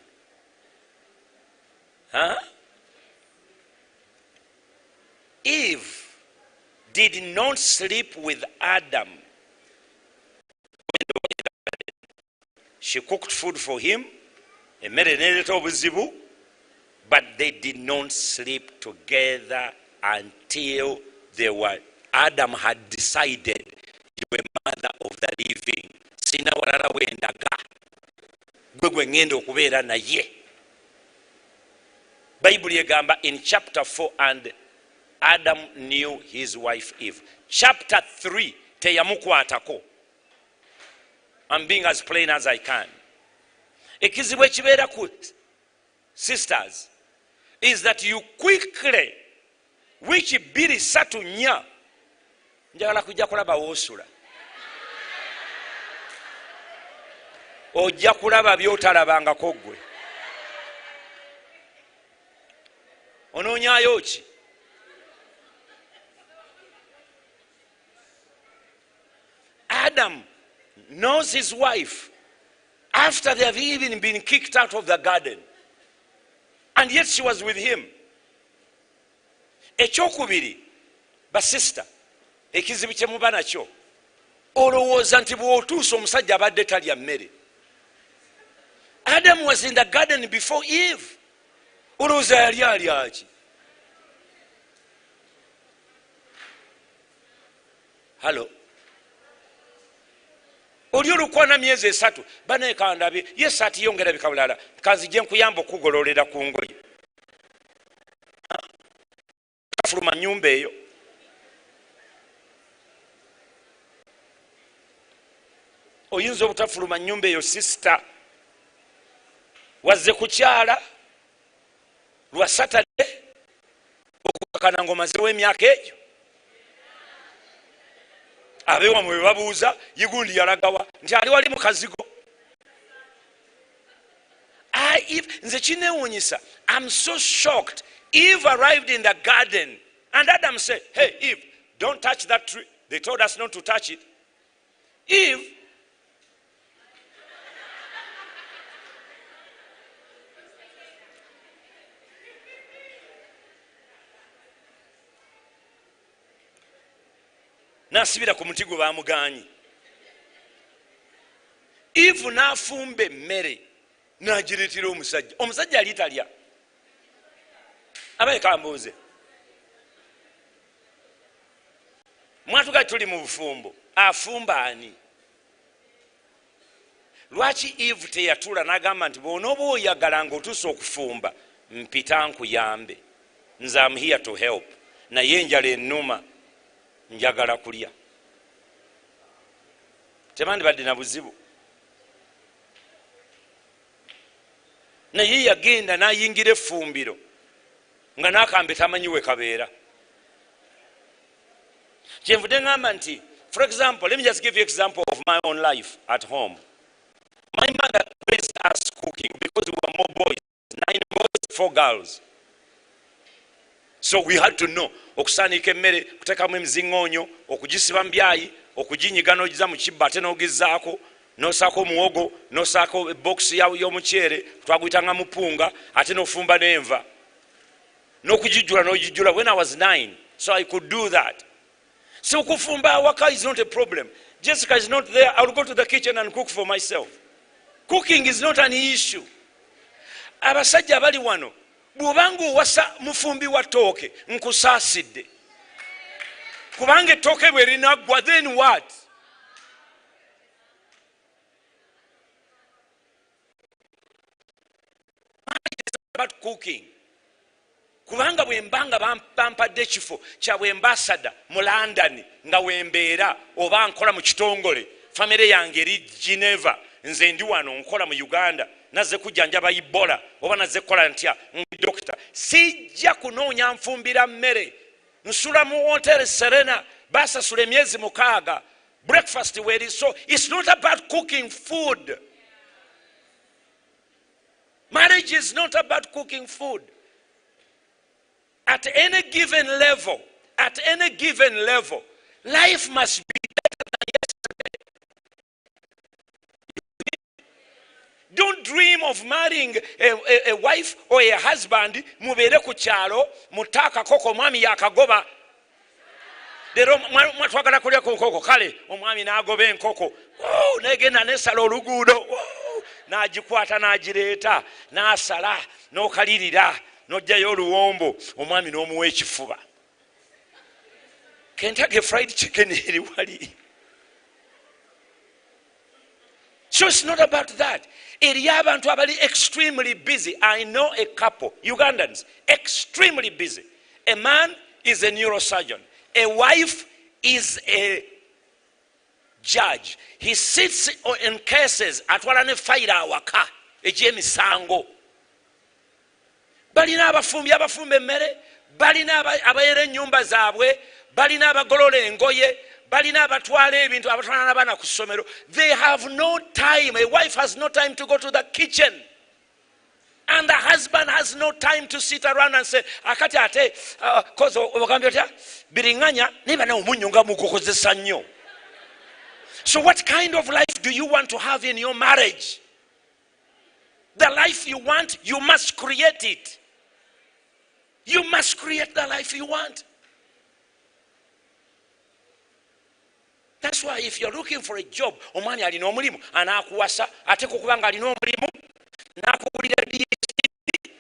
Huh? Eve did not sleep with Adam. She cooked food for him, but they did not sleep together until Adam had decided you were mother of the living. Sina walala wendaga. Gwe ngendo okubeera naye. Bible yegamba in chapter 4, and Adam knew his wife Eve. Chapter 3, teyamukwatako. I'm being as plain as I can. Ekizibu ekibeera ku sisters is that you quickly, wiki 2-3 njagala kujja kulaba woosula. Ojja kulaba by'otalabangako ggwe. Onoonyaayo ki? Adam knows his wife after they have even been kicked out of the garden, and yet she was with him. Ekyokubiri, basista, ekizibu kye muba nakyo, olowooza nti bw'otuusa omusajja abadde talya mmere. Adam was in the garden before Eve. Olowooza yali alya ki? Hello? Oli olukwana myezi 3 baneekandabye ye saati yongera bikabulala kanzije nkuyamba okugololera ku ngoye. Kafuluma nyumba eyo. Oyinza obutafuluma nyumba eyo sister. Wazze kukyala lwa Saturday okukakana ngomazewo emyaka egyo. Abewa mwe babuuza yigundi yalagawa nti ali wali mu kazigo. Nze kinewuunyisa. I'm so shocked. Eve arrived in the garden and Adam said, hey Eve, don't touch that tree. They told us not to touch it. Eve nasibira ku muti gwe bamugaanyi. Eve n'afumba emmere n'agireetera omusajja. Omusajja yali talya. Abaye kambuuze. Mwatuga tuli mu bufumbo. Afumba ani? Lwaki Eve teyatula n'agamba nti bw'onooba oyagala ng'otuusa okufumba mpita nkuyambe. Nze I'm here to help. Naye enjala ennuma. Njagala kulya. Temandibadde na buzibu. Naye yagenda n'ayingira effumbiro nga n'akambe tamanyi we kabeera. Kyenvudde ngamba nti, for example, let me just give you an example of my own life at home. My mother raised us cooking because we were more boys, 9 boys, 4 girls. So we had to know okusanika emmere, kuteekamu emizingoonyo, okugisiba mu byayi, okuginyiga n'ogiza mu kibba ate n'ogizaako, n'osaako omuwogo, n'osaako ebokisi y'omuceere, twaguyitanga mupunga, ate n'ofumba n'enva. N'okugijjula n'ogijjula when I was 9. So I could do that. So kufumba awaka is not a problem. Jessica is not there. I will go to the kitchen and cook for myself. Cooking is not an issue. Abasajja bali wano. Bw'obanga owasa mufumbi wa ttooke nkusaasidde. Kubanga ettooke bwe linaggwa then what? About cooking. Kubanga bwe mbanga bampadde ekifo kya bwe mbasada mu London nga wembeera oba nkola mu kitongole famire yange eri Geneva nze ndi wano nkola mu Uganda nazze kujjanjaba Ebola oba nazze kukola ntya dokita sijja kunoonya nfumbira mmere nsula mu hotel Serena basasula emyezi 6 breakfast weri. So it's not about cooking food. Marriage is not about cooking food. At any given level, life must be better than yesterday. Don't dream of marrying a wife or a husband mubeere ku kyalo mutaka koko mwami yakagoba. Lero mwatwagala kulya ku nkoko kale omwami n'agoba enkoko negenda nesala oluguudo n'agikwata n'agireeta n'asala n'okalirira n'ojjayo oluwombo omwami n'omuwa ekifuba. Kentucky fried chicken eri wali. So it's not about that. Eri abantu abali extremely busy. I know a couple, Ugandans, extremely busy. A man is a neurosurgeon. A wife is a judge. He sits in cases atwala ne file awaka egy'emisango. Balina abafumba emmere, balina abayera ennyumba zaabwe, balina abagolola engoye, balina abatwala ebintu abatwala n'abaana ku ssomero. They have no time. A wife has no time to go to the kitchen. And the husband has no time to sit around and say, akati ate, kozo obagambye otya, biringanya, niba na omunyo nga mugukozesa nnyo. So what kind of life do you want to have in your marriage? The life you want, you must create it. You must create the life you want. That's why if you're looking for a job, omwani alina omulimu anakuwasa ate kokubanga alina omulimu nakugulira DSTV.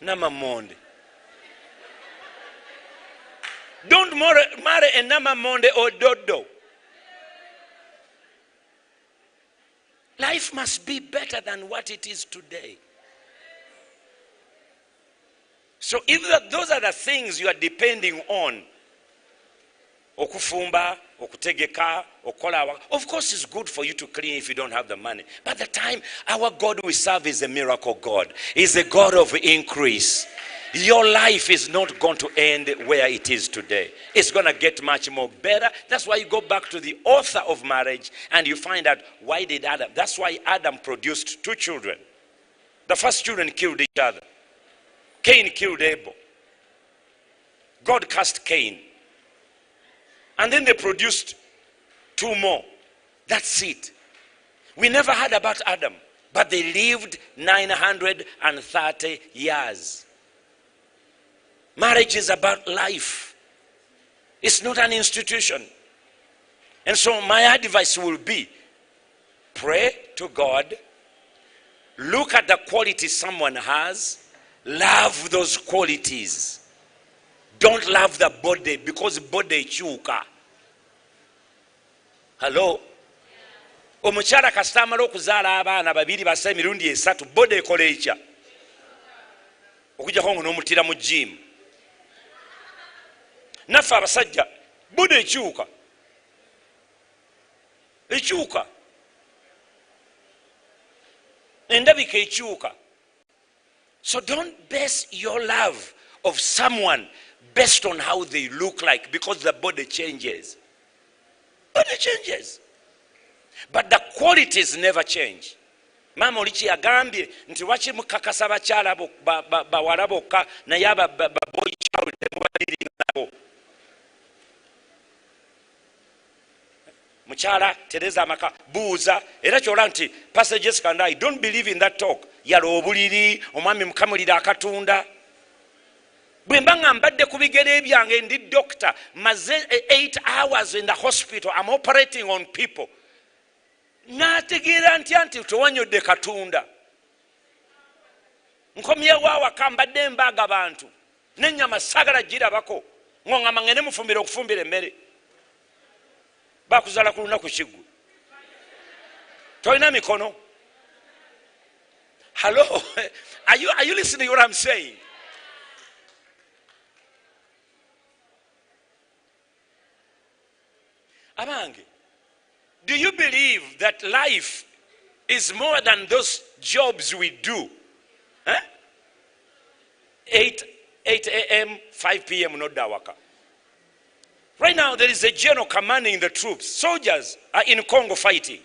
Namamonde. Don't marry a namamonde or dodo. Life must be better than what it is today. So if those are the things you are depending on, okufumba, okutegeka, okola, of course it's good for you to clean if you don't have the money. But the time our God we serve is a miracle God. He's a God of increase. Your life is not going to end where it is today. It's going to get much more better. That's why you go back to the author of marriage and you find out why did Adam. That's why Adam produced 2 children. The first children killed each other. Cain killed Abel. God cast Cain. And then they produced 2 more. That's it. We never heard about Adam, but they lived 930 years. Marriage is about life. It's not an institution. And so my advice will be, pray to God, look at the qualities someone has, love those qualities. Don't love the body because body chuka. Hello? Omukyala kasita amala okuzaala abaana babiri basa emirundi esatu body ekola ekya okujjako ngo n'omutira mu gym. Naffe abasajja body ekyuka endabika ekyuka. So don't base your love of someone based on how they look like, because the body changes. Body changes. But the qualities never change. Mama olichi yagambye nti wachi mukakasa bakyala bawala bokka naye boy child temubalirira nabo. Mukyala Teresa Maka buuza era kyola nti Pastor Jessica and I don't believe in that talk. Yala obuliri omwami mukamulira akatunda. Bwe mbanga mbadde ku bigere ebyange ndi doctor maze 8 hours in the hospital, I'm operating on people. Nategeera nti towanyodde katunda. Nkomyewo awaka mbadde mbaga bantu n'ennyama sagala girabako ng'ongamba ngende mufumbire okufumbira emmere. Bakuzala ku lunaku kiggu. Tolina mikono. Hello? Are you listening to what I'm saying? Abange, do you believe that life is more than those jobs we do? Huh? 8 a.m., 5 p.m. no dawaka. Right now there is a general commanding the troops. Soldiers are in Congo fighting.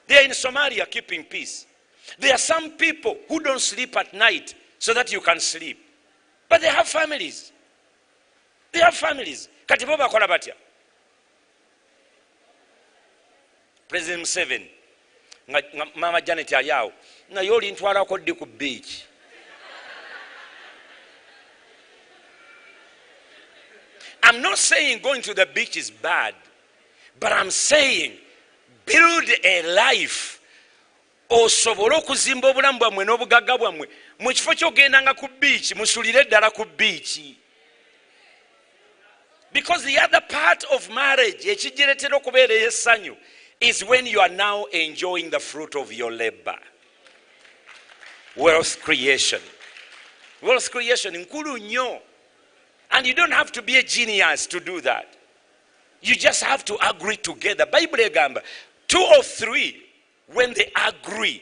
They are in Somalia keeping peace. There are some people who don't sleep at night so that you can sleep. But they have families. They have families. Kati bo bakola batya? President Museveni, Mama Janet ayawo, naye olintwalako ddi ku beach. I'm not saying going to the beach is bad, but I'm saying build a life. Osobole okuzimba obulamu bwammwe n'obugagga bwammwe mu kifo ky'ogendanga ku beach, musulire ddala ku beach. Because the other part of marriage, ekigireetera okubeera ey'essanyu, is when you are now enjoying the fruit of your labor. Wealth creation. Wealth creation nkulu nnyo. And you don't have to be a genius to do that. You just have to agree together. Bible egamba 2 or 3 when they agree.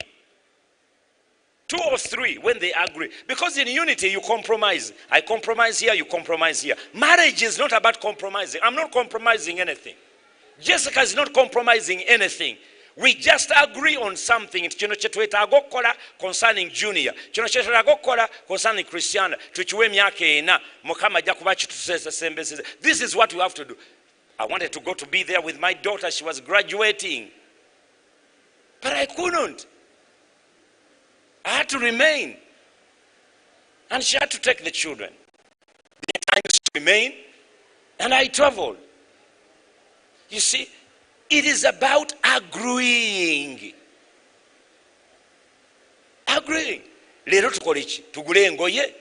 2 or 3 when they agree. Because in unity you compromise. I compromise here, you compromise here. Marriage is not about compromising. I'm not compromising anything. Jessica is not compromising anything. We just agree on something. Kino kye twetaaga okukola concerning Junior. Kino kye twetaaga okukola concerning Christiana. Tukiwe emyaka 4. Mukama ajja kuba kitusembeseza. This is what we have to do. I wanted to go to be there with my daughter. She was graduating. But I couldn't. I had to remain. And she had to take the children. The times to remain. And I traveled. You see, it is about agreeing. Agreeing. Lero tukole ki? Tugule engoye?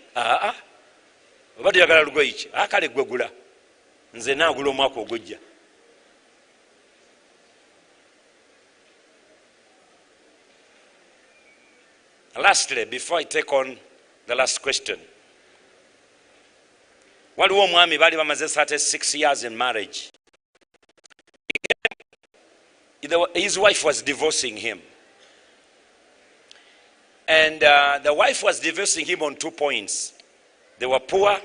Obadde yagala lugoye ki? Kale gwe gula. Nze naagula omwaka ogujja. Lastly, before I take on the last question, waliwo omwami baali bamaze 36 years in marriage. His wife was divorcing him. And the wife was divorcing him on 2 points. They were poor.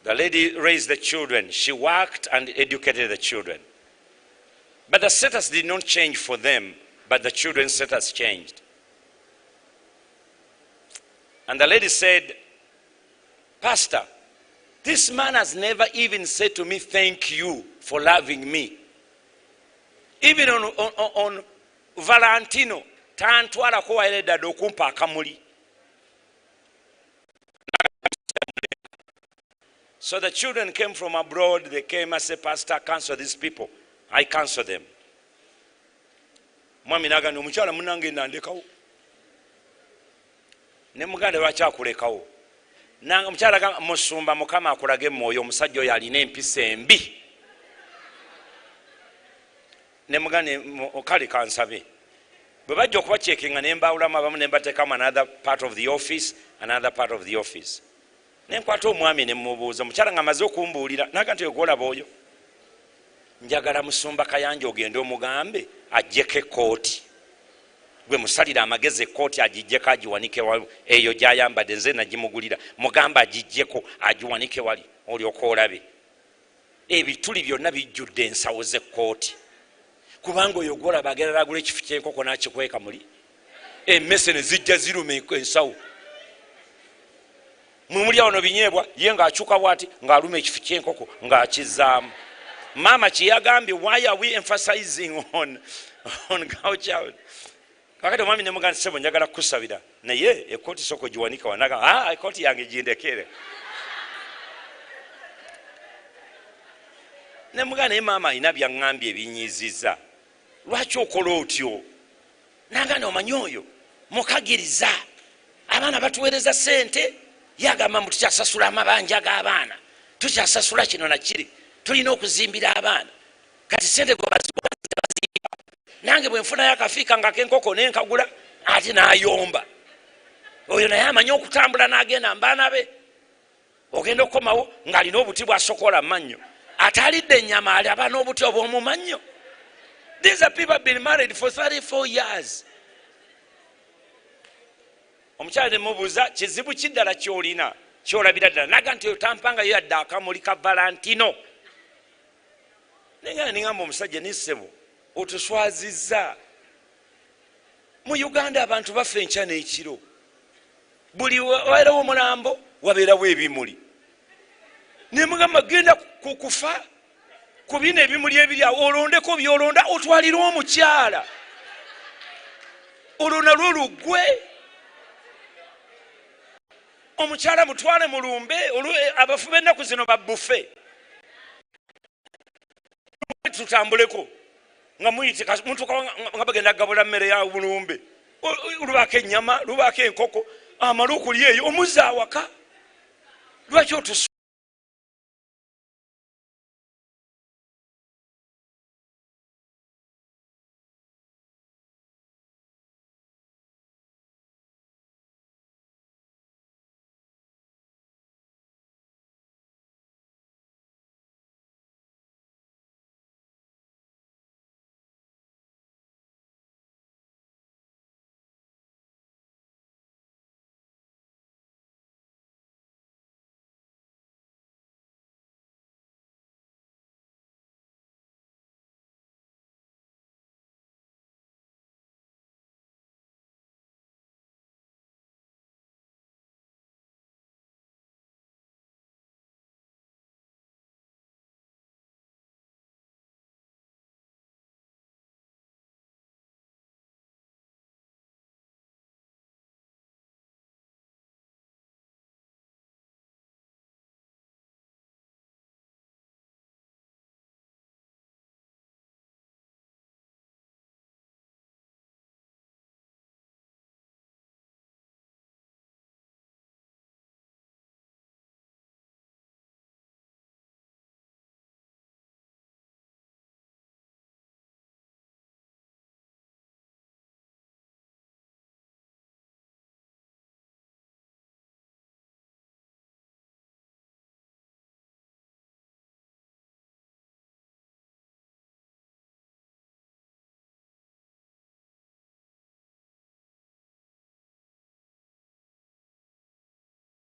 The lady raised the children. She worked and educated the children. But the status did not change for them, but the children's status changed. And the lady said, Pastor, this man has never even said to me, thank you for loving me. Even on Valentino, tantwala ko waeleda dokumpa akamuli. So the children came from abroad. They came and said, Pastor, cancel these people. I cancel them. Mwami naga no muchala munange nandekawo. Ne mugande wakyakulekawo. Nanga muchala ga musumba mukama akulage moyo omusajja oyo alina empisa embi. Ne mugande okali kansabe. Bwe bajja okuba checkinga ne mbawulamu abamu ne mbateekamu another part of the office, another part of the office. Nenkwata omwami ne mubuuza mukyala nga amaze okumbuulira naga nti ogolaba oyo. Njagala musumba Kayanja ogende omugambe ajjeko ekkooti. Gwe musalira amagezi ekkooti agijjeko agiwanike wali eyo gy'ayambadde nze nagimugulira. Mugamba agijjeko agiwanike wali olyoka olabe. Ebituli byonna bijjudde ensawo z'ekkooti. Kubanga oyo gwolaba agenda agula ekifu ky'enkoko n'akikweka muli. Emmese ne zijja ziruma ensawo. Mumuli ono binyeebwa ye ng'akyuka bw'ati ng'aluma ekifu ky'enkoko ng'akizaamu. Mama kiyagambye, why are we emphasizing on cow child? Kakati omwami ne muganda sebo njagala kukusabira naye ekkooti soko giwanika wanaga ekkooti yange gindekere. Ne muganda naye maama alina byaŋŋambye ebinyiizizza. Lwaki okola otyo? Naganda omanyi oyo mukagiriza abaana batuweereza ssente yagamba mbu tukyasasula amabanja g'abaana, tukyasasula kino na kiri, tulina okuzimbira abaana. Kati ssente gwe bazimba nange bwe nfunayo akafiika nga k'enkoko n'enkagula ate n'ayomba. Oyo naye amanyi okutambula n'agenda mbaana be. Ogenda okukomawo ng'alina obuti bw'asokola mannyo. Atalidde ennyama alaba n'obuti obw'omu mannyo. These are people have been married for 34 years. Omukyala ne mubuuza kizibu kiddala ky'olina ky'olabira ddala. Naga nti oyo tampanga yo yadde akamuli ka Valentino. Nenga ningamba omusajja n'issebo otuswazizza. Mu Uganda abantu bafa enkya n'ekiro. Buli wabeerawo omulambo wabeerawo ebimuli. Ne mugamba genda kukufa ku bino ebimuli ebiri awo olondeko byolonda otwalira omukyala. Olwo nalwo luggwe. Omukyala mutwale mu lumbe abafu b'ennaku zino babbufe. Tutambuleko nga muyite muntu nga bagenda gabula mmere ya bulumbe. Lubako ennyama, lubako enkoko, amala okulya eyo omuzza awaka. Lwaki otusu